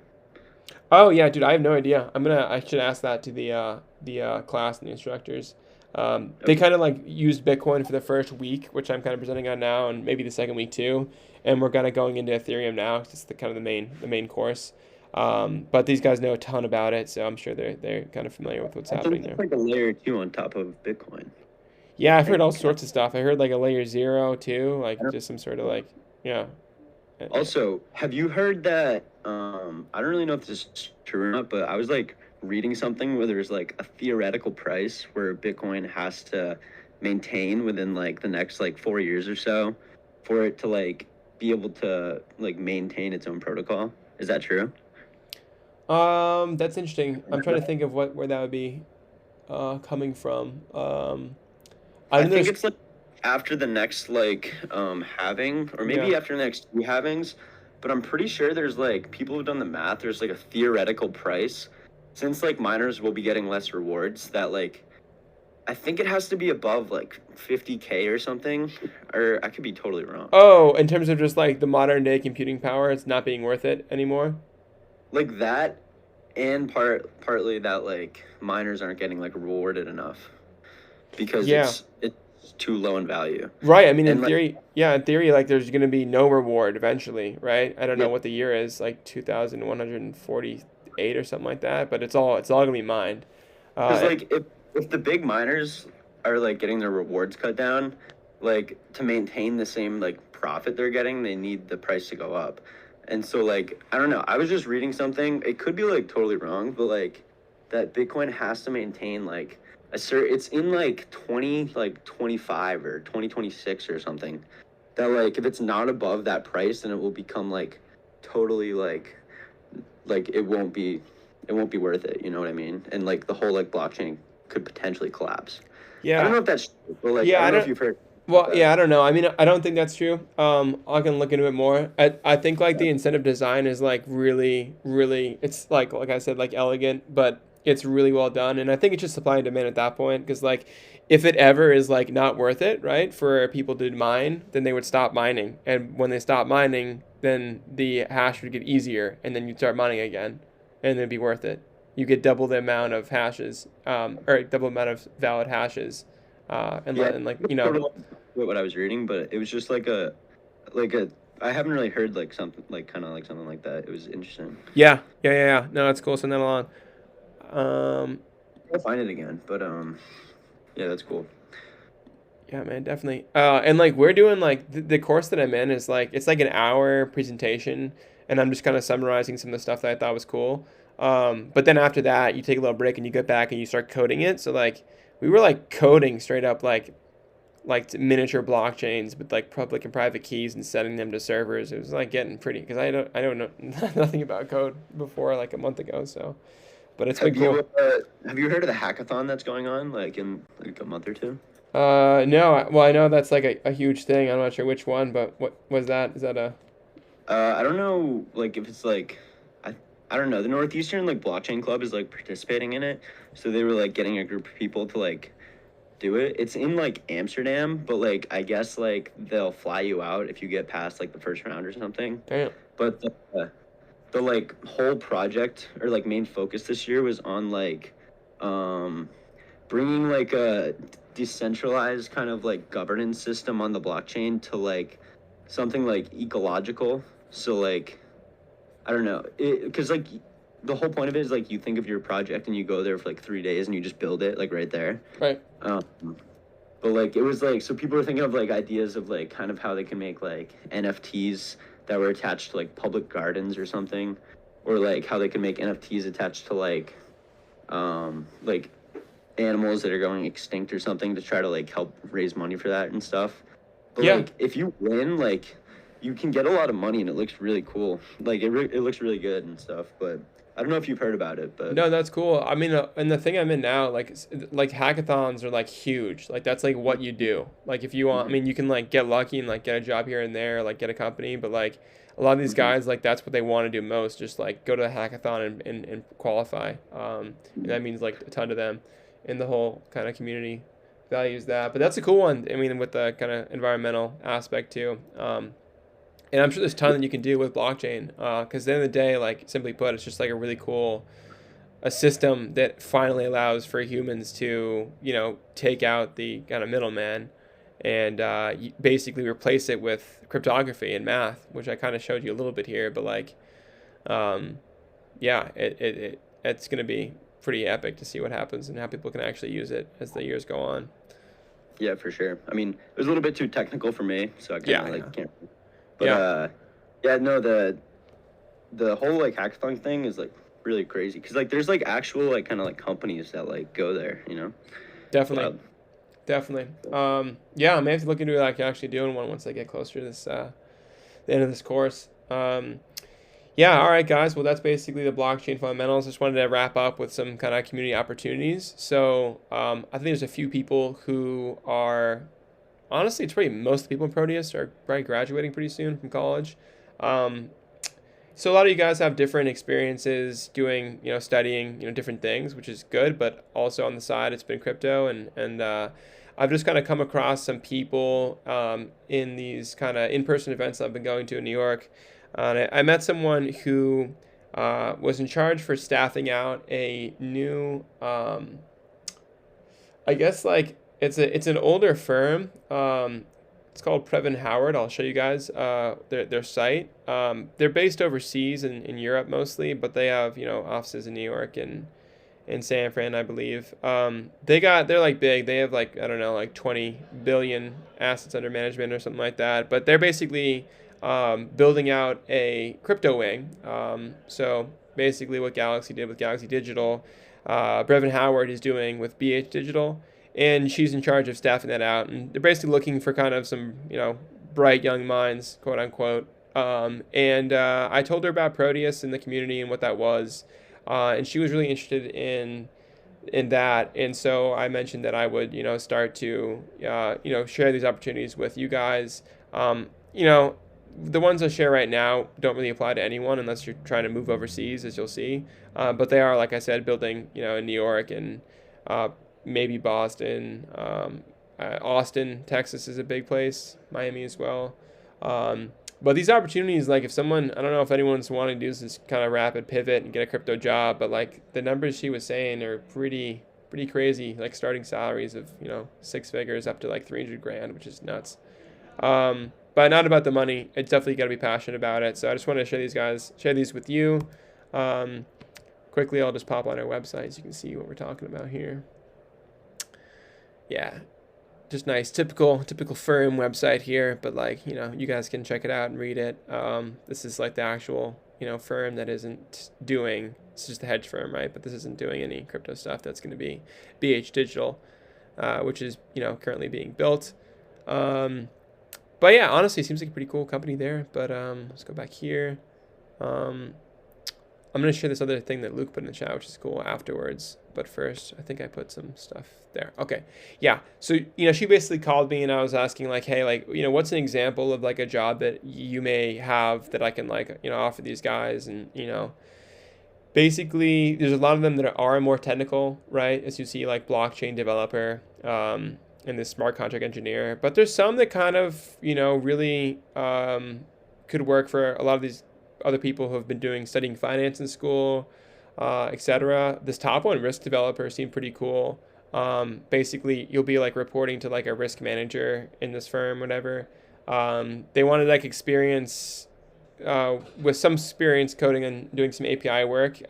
Speaker 3: Oh yeah, dude, I have no idea. I should ask that to the class and the instructors. They kind of like used Bitcoin for the first week, which I'm kind of presenting on now, and maybe the second week too. And we're kind of going into Ethereum now. It's the kind of the main course. But these guys know a ton about it, so I'm sure they're kind of familiar with what's happening there.
Speaker 2: It's like a layer 2 on top of Bitcoin.
Speaker 3: Yeah, I've heard all sorts of stuff. I heard like a layer 0 too, like just some sort of like
Speaker 2: Also, have you heard that? I don't really know if this is true or not, but I was like reading something where there's like a theoretical price where Bitcoin has to maintain within like the next like 4 years or so for it to like be able to like maintain its own protocol. Is that true?
Speaker 3: That's interesting. I'm trying to think of where that would be. coming from?
Speaker 2: I think it's like after the next like halving, or maybe
Speaker 3: Yeah.
Speaker 2: after the next 2 halvings, but I'm pretty sure there's like people who've done the math. There's like a theoretical price, since like miners will be getting less rewards. That like I think it has to be above like 50K or something, or I could be totally wrong.
Speaker 3: Oh, in terms of just like the modern day computing power, it's not being worth it anymore.
Speaker 2: Like that, and partly that like miners aren't getting like rewarded enough because
Speaker 3: Yeah.
Speaker 2: it's too low in value.
Speaker 3: Right. I mean, in
Speaker 2: And like
Speaker 3: theory, yeah, in theory, like there's going to be no reward eventually, right? I don't
Speaker 2: yeah,
Speaker 3: know what the year is, like 2148 or something like that, but it's all going to be mined.
Speaker 2: because
Speaker 3: Uh,
Speaker 2: like if the big miners are like getting their rewards cut down, like to maintain the same like profit they're getting, they need the price to go up. And so like I don't know, I was just reading something. It could be like totally wrong, but like that Bitcoin has to maintain like a certain, it's in like 2025 or 2026 or something. That like if it's not above that price, then it will become like totally like it won't be worth it, you know what I mean? And like the whole like blockchain could potentially collapse. I don't
Speaker 3: yeah.
Speaker 2: know if that's true, but like
Speaker 3: Yeah,
Speaker 2: I
Speaker 3: I
Speaker 2: don't know if
Speaker 3: don't.
Speaker 2: you've heard about
Speaker 3: Well,
Speaker 2: that.
Speaker 3: yeah, I don't know. I mean, I don't think that's true. I can look into it more. I think like
Speaker 2: Yeah.
Speaker 3: the incentive design is like really, really. It's like I said, like elegant, but it's really well done. And I think it's just supply and demand at that point. Because like, if it ever is like not worth it, right, for people to mine, then they would stop mining. And when they stop mining, then the hash would get easier, and then you'd start mining again, and it'd be worth it. You get double the amount of hashes, or double the amount of valid hashes,
Speaker 2: Yeah,
Speaker 3: and like
Speaker 2: that's sort of like what I was reading, but it was just like a I haven't really heard like something like kind of like something like that. It was interesting.
Speaker 3: Yeah. No, that's cool. Send that along. Um,
Speaker 2: I'll find it again, but yeah, that's cool.
Speaker 3: yeah, man, definitely. And like we're doing like the course that I'm in is like it's like an hour presentation, and I'm just kind of summarizing some of the stuff that I thought was cool. But then after that, you take a little break and you get back and you start coding it. So like we were like coding straight up like miniature blockchains with like public and private keys and setting them to servers. It was like getting pretty because I don't know nothing about code before like a month ago. So, but it's been cool.
Speaker 2: Have you heard of the hackathon that's going on like in like a month or two?
Speaker 3: No. Well, I know that's like a huge thing. I'm not sure which one, but what was that? Is that a?
Speaker 2: I don't know like if it's like I don't know. The Northeastern like blockchain club is like participating in it, so they were like getting a group of people to like do it. It's in like Amsterdam, but like I guess like they'll fly you out if you get past like the first round or something.
Speaker 3: Damn.
Speaker 2: But the like whole project or like main focus this year was on like bringing like a decentralized kind of like governance system on the blockchain to like something like ecological. So like I don't know, because like the whole point of it is like you think of your project and you go there for like 3 days and you just build it like right there.
Speaker 3: Right.
Speaker 2: Um, but like it was like so people were thinking of like ideas of like kind of how they can make like NFTs that were attached to like public gardens or something, or like how they can make NFTs attached to like animals that are going extinct or something to try to like help raise money for that and stuff. But
Speaker 3: Yeah.
Speaker 2: like if you win, like you can get a lot of money and it looks really cool. Like it looks really good and stuff. But I don't know if you've heard about it, but
Speaker 3: No, that's cool. I mean, and the thing I'm in now, like, like hackathons are like huge. Like that's like what you do. Like if you want, I mean, you can like get lucky and like get a job here and there, like get a company, but like a lot of these guys, like that's what they want to do most. Just like go to a hackathon and qualify. And that means like a ton to them, and the whole kind of community values that. But that's a cool one. I mean, with the kind of environmental aspect too. And I'm sure there's a ton that you can do with blockchain. Because at the end of the day, like simply put, it's just like a really cool a system that finally allows for humans to, take out the kind of middleman and basically replace it with cryptography and math, which I kind of showed you a little bit here. But like, yeah, it's going to be pretty epic to see what happens and how people can actually use it as the years go on.
Speaker 2: yeah, for sure. I mean, it was a little bit too technical for me, so I kind of like can't. But
Speaker 3: Yeah.
Speaker 2: yeah, no, the whole like hackathon thing is like really crazy because like there's like actual like kind of like companies that like go there, you know.
Speaker 3: Definitely.
Speaker 2: Wild.
Speaker 3: Definitely. Yeah, I may have to look into like actually doing one once I get closer to this the end of this course. Yeah, Yeah, all right, guys. Well, that's basically the blockchain fundamentals. Just wanted to wrap up with some kind of community opportunities. So I think there's a few people who are, honestly, it's probably most of the people in Proteus are probably graduating pretty soon from college. Um, so a lot of you guys have different experiences doing, studying, different things, which is good. But also on the side, it's been crypto, and I've just kind of come across some people in these kind of in-person events I've been going to in New York. I met someone who was in charge for staffing out a new, I guess like it's an older firm. It's called Previn Howard. I'll show you guys their site. They're based overseas in Europe mostly, but they have offices in New York and in San Fran, I believe. They're like big. They have like, I don't know, like 20 billion assets under management or something like that. But they're basically building out a crypto wing. So basically what Galaxy did with Galaxy Digital, Brevin Howard is doing with BH Digital, and she's in charge of staffing that out. And they're basically looking for kind of some, bright young minds, quote unquote. And I told her about Proteus and the community and what that was. And she was really interested in that, and so I mentioned that I would start to share these opportunities with you guys. The ones I share right now don't really apply to anyone unless you're trying to move overseas, as you'll see. But they are, like I said, building in New York and maybe Boston, Austin, Texas is a big place, Miami as well. But these opportunities, like if someone, I don't know if anyone's wanting to do this kind of rapid pivot and get a crypto job, but like the numbers she was saying are pretty crazy, like starting salaries of, 6 figures up to like 300 grand, which is nuts. But not about the money. It's definitely got to be passionate about it. So I just want to share these with you. Quickly, I'll just pop on our website so you can see what we're talking about here. Yeah. Just nice, typical firm website here, but like, you guys can check it out and read it. This is like the actual, firm that isn't doing, it's just a hedge firm, right? But this isn't doing any crypto stuff. That's going to be BH Digital, which is, currently being built. But yeah, honestly, it seems like a pretty cool company there. But let's go back here. I'm going to share this other thing that Luke put in the chat, which is cool, afterwards. But first, I think I put some stuff there. Okay. Yeah. So, she basically called me and I was asking like, hey, like, what's an example of like a job that you may have that I can like, offer these guys? And, basically there's a lot of them that are more technical, right? As you see, like blockchain developer, and this smart contract engineer. But there's some that kind of, really could work for a lot of these other people who have been studying finance in school, etc. This top one, risk developer, seemed pretty cool. Basically, you'll be like reporting to like a risk manager in this firm, whatever. They wanted like experience with some experience coding and doing some API work.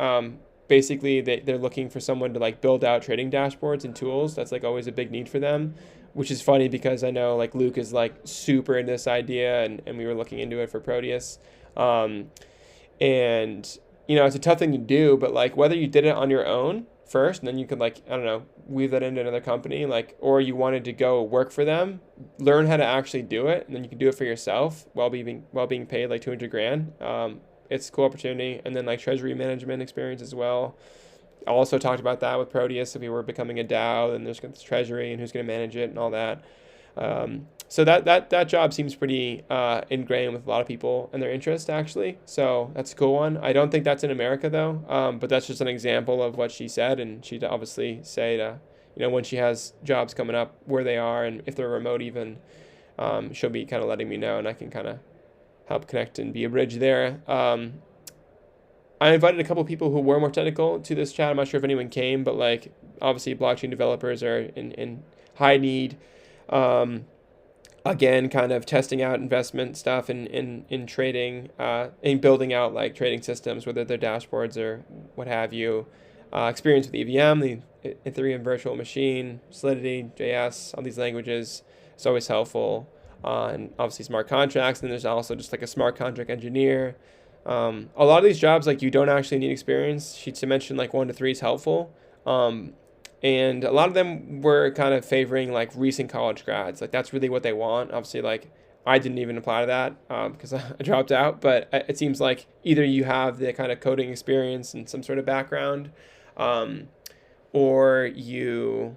Speaker 3: Basically, they're looking for someone to like build out trading dashboards and tools. That's like always a big need for them, which is funny because I know like Luke is like super into this idea, and we were looking into it for Proteus. And it's a tough thing to do, but like whether you did it on your own first and then you could like, I don't know, weave that into another company, like, or you wanted to go work for them, learn how to actually do it, and then you can do it for yourself while being paid like 200 grand. It's a cool opportunity. And then like treasury management experience as well. I also talked about that with Proteus. If we were becoming a DAO, then there's treasury and who's going to manage it and all that. So that job seems pretty ingrained with a lot of people and their interest, actually. So that's a cool one. I don't think that's in America, though. But that's just an example of what she said. And she'd obviously say, when she has jobs coming up where they are and if they're remote even, she'll be kind of letting me know and I can kind of help connect and be a bridge there. I invited a couple of people who were more technical to this chat. I'm not sure if anyone came, but like obviously blockchain developers are in high need. Again, kind of testing out investment stuff in trading, in building out like trading systems, whether they're dashboards or what have you. Experience with EVM, the Ethereum virtual machine, Solidity, JS, all these languages is always helpful. And obviously smart contracts. And there's also just like a smart contract engineer. A lot of these jobs, like you don't actually need experience. She mentioned like 1 to 3 is helpful. And a lot of them were kind of favoring like recent college grads. Like that's really what they want. Obviously, like I didn't even apply to that because I dropped out. But it seems like either you have the kind of coding experience and some sort of background, or you,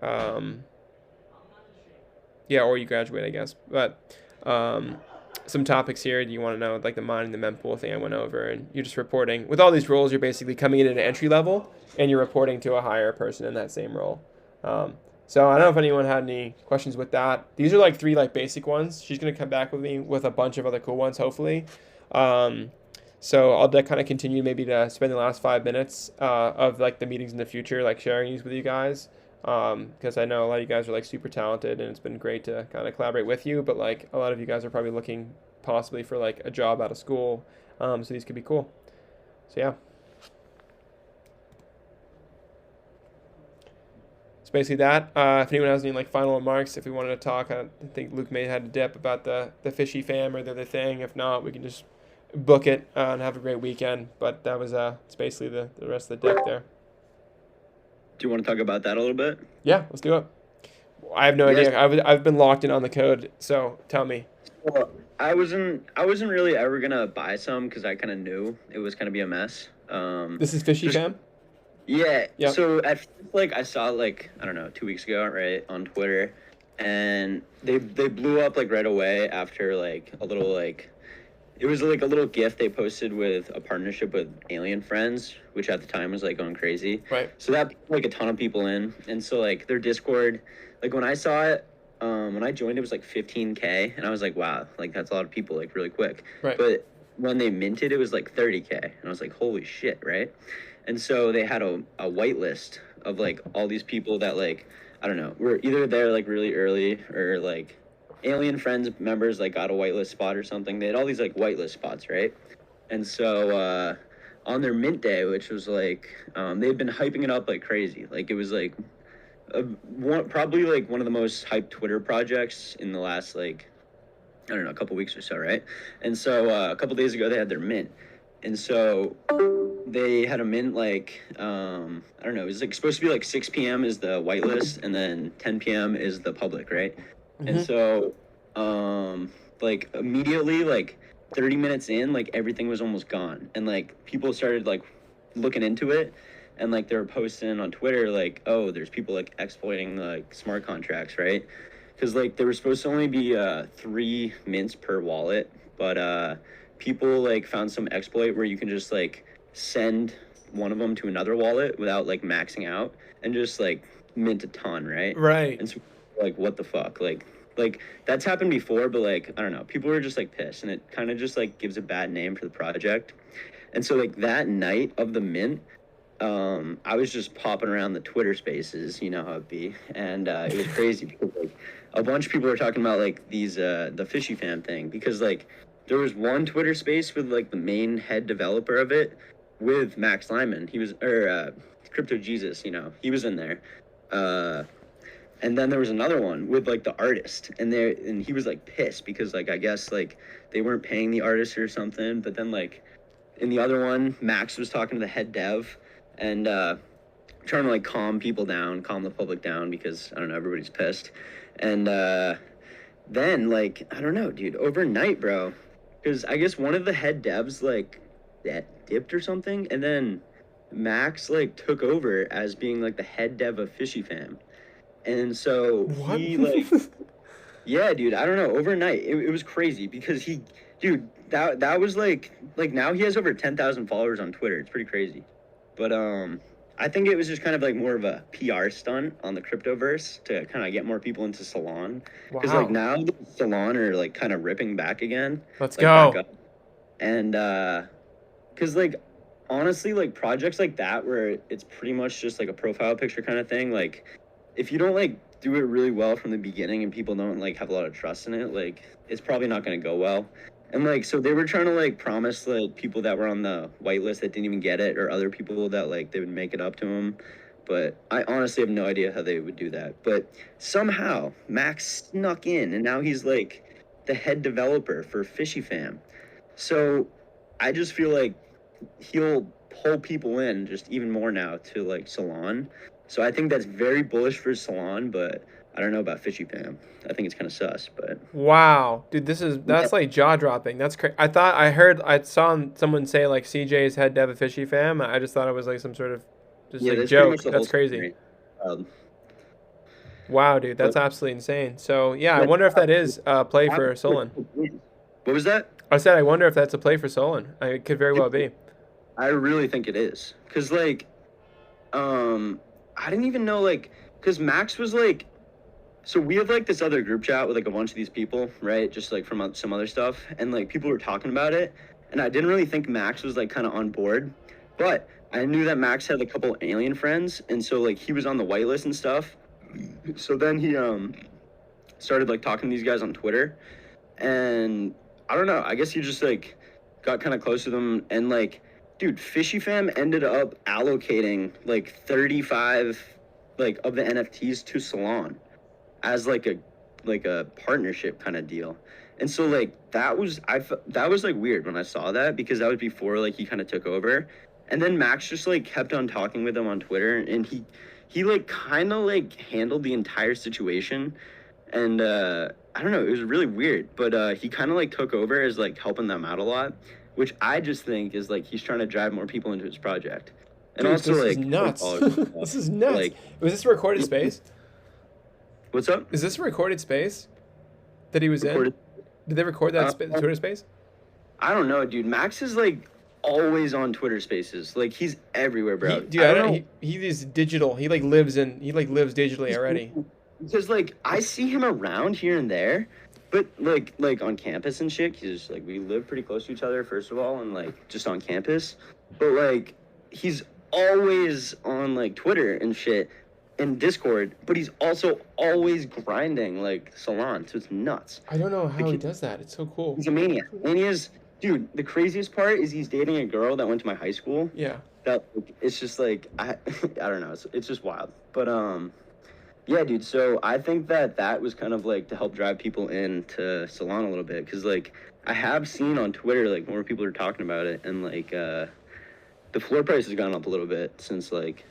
Speaker 3: or you graduate, I guess. But some topics here, do you want to know, like the mining, the mempool thing I went over, and you're just reporting. With all these roles, you're basically coming in at an entry level, and you're reporting to a higher person in that same role. So I don't know if anyone had any questions with that. These are like 3 like basic ones. She's gonna come back with me with a bunch of other cool ones, hopefully. So I'll kind of continue maybe to spend the last 5 minutes of like the meetings in the future, like sharing these with you guys. Because I know a lot of you guys are like super talented, and it's been great to kind of collaborate with you. But like a lot of you guys are probably looking possibly for like a job out of school. So these could be cool. So yeah. Basically that. If anyone has any like final remarks, if we wanted to talk, I think Luke may have had a dip about the fishy fam or the other thing. If not, we can just book it and have a great weekend. But that was it's basically the rest of the deck there.
Speaker 2: Do you want to talk about that a little bit?
Speaker 3: Yeah, let's do it. I have no idea. I've been locked in on the code, so tell me.
Speaker 2: Well, I wasn't really ever gonna buy some because I kind of knew it was gonna be a mess.
Speaker 3: This is fishy fam.
Speaker 2: Yeah.
Speaker 3: Yep.
Speaker 2: So at first, like I saw like I don't know 2 weeks ago, right, on Twitter, and they blew up like right away after like a little like it was like a little GIF they posted with a partnership with Alien Friends, which at the time was like going crazy.
Speaker 3: Right.
Speaker 2: So that like a ton of people in, and so like their Discord, like when I saw it, when I joined it was like 15K, and I was like, wow, like that's a lot of people like really quick.
Speaker 3: Right.
Speaker 2: But when they minted, it was like 30K, and I was like, holy shit, right? And so they had a whitelist of like all these people that like, I don't know, were either there like really early or like Alien Friends members like got a whitelist spot or something. They had all these like whitelist spots, right? And so on their mint day, which was like, they've been hyping it up like crazy. Like it was like probably like one of the most hyped Twitter projects in the last like, I don't know, a couple weeks or so, right? And so a couple days ago they had their mint. And so they had a mint like, I don't know, it was like supposed to be like 6 p.m. is the whitelist, and then 10 p.m. is the public, right? Mm-hmm. And so like immediately, like 30 minutes in, like everything was almost gone. And like people started like looking into it, and like they were posting on Twitter like, oh, there's people like exploiting like smart contracts, right? Because like there were supposed to only be 3 mints per wallet, but people like found some exploit where you can just like send one of them to another wallet without like maxing out and just like mint a ton, right?
Speaker 3: Right.
Speaker 2: And so like what the fuck, like that's happened before, but like I don't know, people were just like pissed, and it kind of just like gives a bad name for the project. And so like that night of the mint, I was just popping around the Twitter spaces, you know how it'd be, and it was crazy because like a bunch of people were talking about like these the fishy fam thing, because like there was one Twitter space with like the main head developer of it with Max Lyman. He was, or Crypto Jesus, you know, he was in there. And then there was another one with like the artist, and he was like pissed because like I guess like they weren't paying the artist or something. But then like in the other one, Max was talking to the head dev and trying to like calm the public down, because I don't know, everybody's pissed. And then like I don't know, dude, overnight, bro. Because I guess one of the head devs, like, that dipped or something, and then Max, like, took over as being, like, the head dev of Fishy Fam. And so
Speaker 3: what?
Speaker 2: He, like, yeah, dude, I don't know, overnight, it was crazy, because dude, that was, like, now he has over 10,000 followers on Twitter. It's pretty crazy. But, I think it was just kind of, like, more of a PR stunt on the cryptoverse to kind of get more people into Salon. Because, like, now the Salon are, like, kind of ripping back again.
Speaker 3: Let's
Speaker 2: like,
Speaker 3: go.
Speaker 2: Back up. And, because, like, honestly, like, projects like that where it's pretty much just, like, a profile picture kind of thing, like, if you don't, like, do it really well from the beginning and people don't, like, have a lot of trust in it, like, it's probably not going to go well. And, like, so they were trying to, like, promise, like, people that were on the whitelist that didn't even get it, or other people that, like, they would make it up to them. But I honestly have no idea how they would do that. But somehow, Max snuck in, and now he's, like, the head developer for Fishy Fam. So I just feel like he'll pull people in just even more now to, like, Salon. So I think that's very bullish for Salon, but I don't know about Fishy Fam. I think it's kind of sus, but
Speaker 3: Wow, dude, that's like jaw dropping. That's crazy. I saw someone say like CJ's had to have a Fishy Fam. I just thought it was like some sort of just like
Speaker 2: that's pretty
Speaker 3: joke.
Speaker 2: much the whole
Speaker 3: That's crazy.
Speaker 2: story.
Speaker 3: Wow, dude, that's
Speaker 2: But
Speaker 3: absolutely insane. So yeah, I
Speaker 2: that
Speaker 3: wonder if that is a play for Solon.
Speaker 2: What was that?
Speaker 3: I said I wonder if that's a play for Solon. It could very well be.
Speaker 2: I really think it is, cause like, I didn't even know like, cause Max was like, so we have like this other group chat with like a bunch of these people, right? Just like from some other stuff, and like people were talking about it, and I didn't really think Max was like kind of on board, but I knew that Max had a couple alien friends, and so like he was on the whitelist and stuff. So then he started like talking to these guys on Twitter, and I don't know, I guess he just like got kind of close to them, and like, dude, Fishy Fam ended up allocating like 35 like of the NFTs to Salon as like a partnership kind of deal. And so like that was like weird when I saw that, because that was before like he kind of took over. And then Max just like kept on talking with him on Twitter, and he like kind of like handled the entire situation. And I don't know, it was really weird, but he kind of like took over as like helping them out a lot, which I just think is like he's trying to drive more people into his project. And
Speaker 3: Dude,
Speaker 2: also
Speaker 3: this
Speaker 2: like
Speaker 3: is nuts. This is nuts.
Speaker 2: Like,
Speaker 3: was this a recorded space?
Speaker 2: what's up?
Speaker 3: Is this a recorded space that he was in? Did they record that Twitter space?
Speaker 2: I don't know, dude. Max is like always on Twitter Spaces. Like he's everywhere, bro.
Speaker 3: Dude, I don't know. He is digital. He lives digitally already.
Speaker 2: Because like I see him around here and there, but like on campus and shit. Because like we live pretty close to each other, first of all, and like just on campus. But like he's always on like Twitter and shit and Discord, but he's also always grinding like Salon, so it's nuts.
Speaker 3: I don't know how he does that. It's so cool.
Speaker 2: He's a maniac. And he is, dude, the craziest part is he's dating a girl that went to my high school.
Speaker 3: Yeah.
Speaker 2: That it's just like I don't know, it's just wild. But yeah, dude, so I think that was kind of like to help drive people into Salon a little bit, because like I have seen on Twitter like more people are talking about it, and like the floor price has gone up a little bit since like,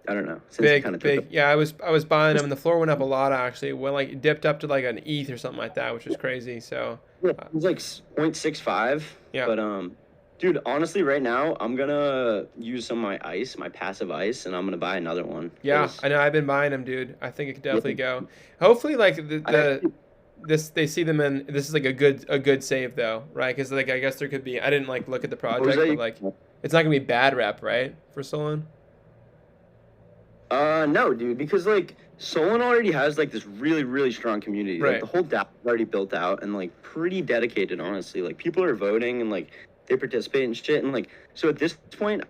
Speaker 2: I don't know. Since
Speaker 3: big. Yeah, I was buying them, and the floor went up a lot actually. When like it dipped up to like an ETH or something like that, which was crazy. So
Speaker 2: yeah, it was like 0.65.
Speaker 3: Yeah.
Speaker 2: But dude, honestly, right now I'm gonna use some of my passive ice, and I'm gonna buy another one.
Speaker 3: Yeah, I know. I've been buying them, dude. I think it could definitely go. Hopefully, like they see them in. This is like a good save though, right? Because like I guess there could be. I didn't like look at the project, but like it's not gonna be bad rep, right, for Solon?
Speaker 2: No, dude, because like Solon already has like this really, really strong community.
Speaker 3: Right.
Speaker 2: Like the whole DAO is already built out and like pretty dedicated, honestly. Like people are voting and like they participate and shit. And like, so at this point,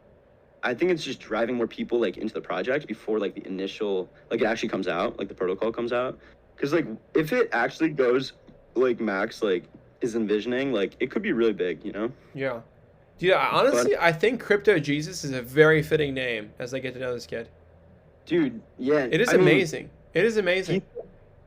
Speaker 2: I think it's just driving more people like into the project before like the initial, like it actually comes out, like the protocol comes out. Cause like if it actually goes like Max like is envisioning, like it could be really big, you know?
Speaker 3: Yeah. Dude, honestly, I think Crypto Jesus is a very fitting name as I get to know this kid.
Speaker 2: Dude, yeah.
Speaker 3: It is amazing. It is amazing.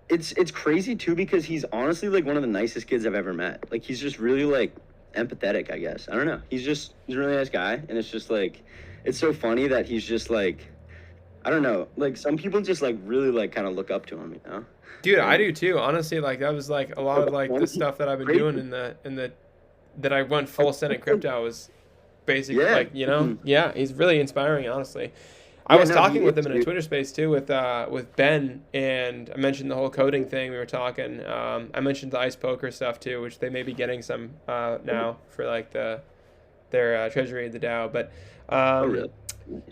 Speaker 2: It's crazy too, because he's honestly like one of the nicest kids I've ever met. Like he's just really like empathetic, I guess. I don't know. He's a really nice guy, and it's just like it's so funny that he's just like, I don't know, like some people just like really like kind of look up to him, you know?
Speaker 3: Dude, I do too. Honestly, like that was like a lot of like the stuff that I've been doing in the that I went full send in crypto was basically like, you know, yeah, he's really inspiring, honestly. I was talking with him in a Twitter space too with Ben, and I mentioned the whole coding thing. We were talking. I mentioned the ice poker stuff too, which they may be getting some now for like their treasury of the DAO. But
Speaker 2: really?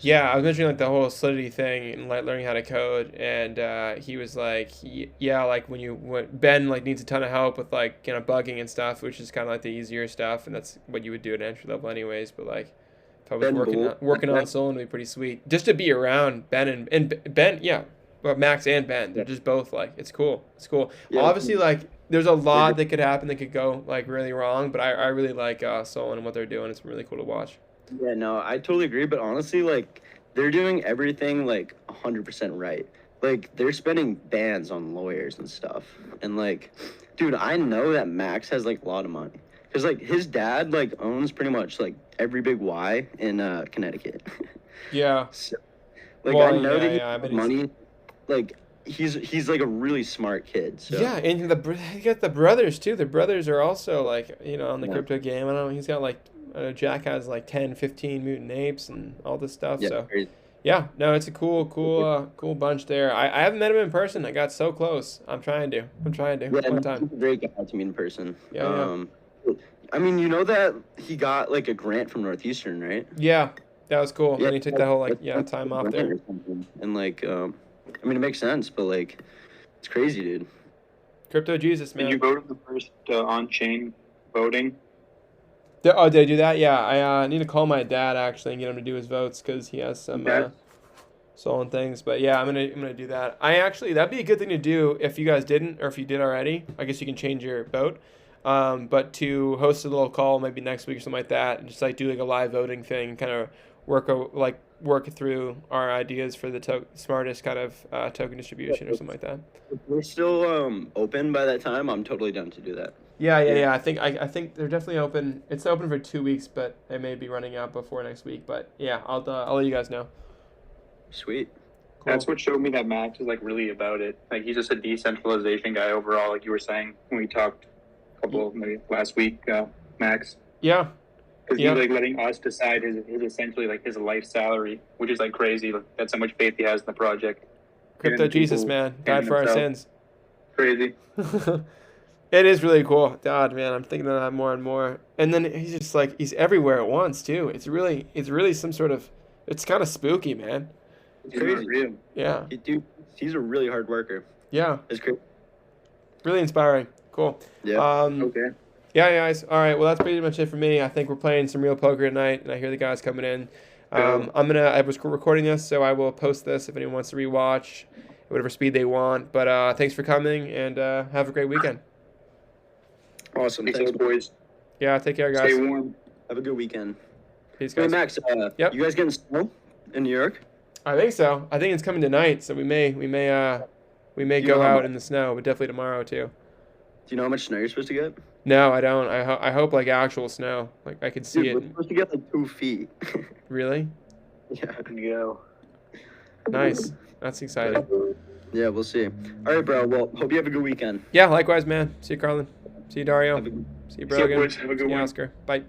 Speaker 3: Yeah, I was mentioning like the whole Solidity thing and like learning how to code, and he was like, yeah, like when Ben like needs a ton of help with like bugging and stuff, which is kind of like the easier stuff, and that's what you would do at entry level anyways. But like if I was working on Solon, would be pretty sweet just to be around Ben and Ben, yeah, but Max and Ben, they're just both like it's cool. Yeah. Obviously, like there's a lot that could happen that could go like really wrong, but I really like Solon and what they're doing. It's really cool to watch.
Speaker 2: Yeah, no, I totally agree. But honestly, like, they're doing everything, like, 100% right. Like, they're spending bans on lawyers and stuff. And, like, dude, I know that Max has, like, a lot of money. Because, like, his dad, like, owns pretty much, like, every big Y in Connecticut.
Speaker 3: Yeah.
Speaker 2: So, like, well, I know that he has money. Like, he's like a really smart kid. So.
Speaker 3: Yeah, and you got the brothers too. The brothers are also like, on the crypto game. I don't know. He's got like, Jack has like 10, 15 mutant apes and all this stuff.
Speaker 2: Yeah,
Speaker 3: so
Speaker 2: crazy.
Speaker 3: yeah, no, it's a cool bunch there. I haven't met him in person. I got so close. I'm trying to.
Speaker 2: Yeah,
Speaker 3: one time.
Speaker 2: he's a great guy to meet in person.
Speaker 3: Yeah.
Speaker 2: I mean, you know that he got like a grant from Northeastern, right?
Speaker 3: Yeah, that was cool.
Speaker 2: Yeah,
Speaker 3: And he took that whole time off there.
Speaker 2: And like, I mean, it makes sense, but like, it's crazy, dude.
Speaker 3: Crypto Jesus, man.
Speaker 4: Did you vote in the first on-chain voting?
Speaker 3: Did I do that? Yeah, I need to call my dad actually and get him to do his votes because he has some stolen things. But yeah, I'm gonna do that. That'd be a good thing to do if you guys didn't, or if you did already. I guess you can change your vote. But to host a little call maybe next week or something like that, and just like do like a live voting thing, kind of work through our ideas for the smartest kind of token distribution or something like that.
Speaker 2: If we're still open by that time, I'm totally down to do that.
Speaker 3: Yeah. I think they're definitely open. It's open for 2 weeks, but they may be running out before next week. But yeah, I'll let you guys know.
Speaker 2: Sweet.
Speaker 3: Cool.
Speaker 4: That's what showed me that Max is like really about it. Like he's just a decentralization guy overall, like you were saying when we talked maybe last week, Max.
Speaker 3: Yeah.
Speaker 4: Because he's like letting us decide his essentially like his life salary, which is like crazy. Like, that's how much faith he has in the project.
Speaker 3: Crypto Jesus, man, died for our sins.
Speaker 4: Crazy.
Speaker 3: It is really cool. God, man, I'm thinking of that more and more. And then he's just like, he's everywhere at once too. It's really some sort of, it's kind of spooky, man.
Speaker 2: It's crazy. Real.
Speaker 3: Yeah.
Speaker 2: Dude, he's a really hard worker.
Speaker 3: Yeah.
Speaker 2: It's crazy.
Speaker 3: Really inspiring. Cool.
Speaker 2: Yeah.
Speaker 3: Okay. Yeah, guys. All right. Well, that's pretty much it for me. I think we're playing some real poker tonight, and I hear the guys coming in. I was recording this, so I will post this if anyone wants to rewatch at whatever speed they want. But thanks for coming, and have a great weekend.
Speaker 2: Awesome.
Speaker 4: Thanks, boys.
Speaker 3: Yeah, take care, guys.
Speaker 4: Stay warm.
Speaker 2: Have a good weekend.
Speaker 3: Peace, guys.
Speaker 2: Hey, Max,
Speaker 3: yep.
Speaker 2: You guys getting snow in New York?
Speaker 3: I think so. I think it's coming tonight, so we may go out in the snow, but definitely tomorrow too.
Speaker 2: Do you know how much snow you're supposed to get?
Speaker 3: No, I don't. I hope like actual snow. Like I could see it.
Speaker 2: We're supposed to get like 2 feet.
Speaker 3: Really?
Speaker 2: Yeah.
Speaker 4: Go.
Speaker 3: Nice. That's exciting.
Speaker 2: Yeah, we'll see. All right, bro. Well, hope you have a good weekend.
Speaker 3: Yeah, likewise, man. See you, Carlin. See you, Dario. See you, Brogan.
Speaker 4: See you, boys. Have a good
Speaker 3: See you,
Speaker 4: one.
Speaker 3: Oscar. Bye.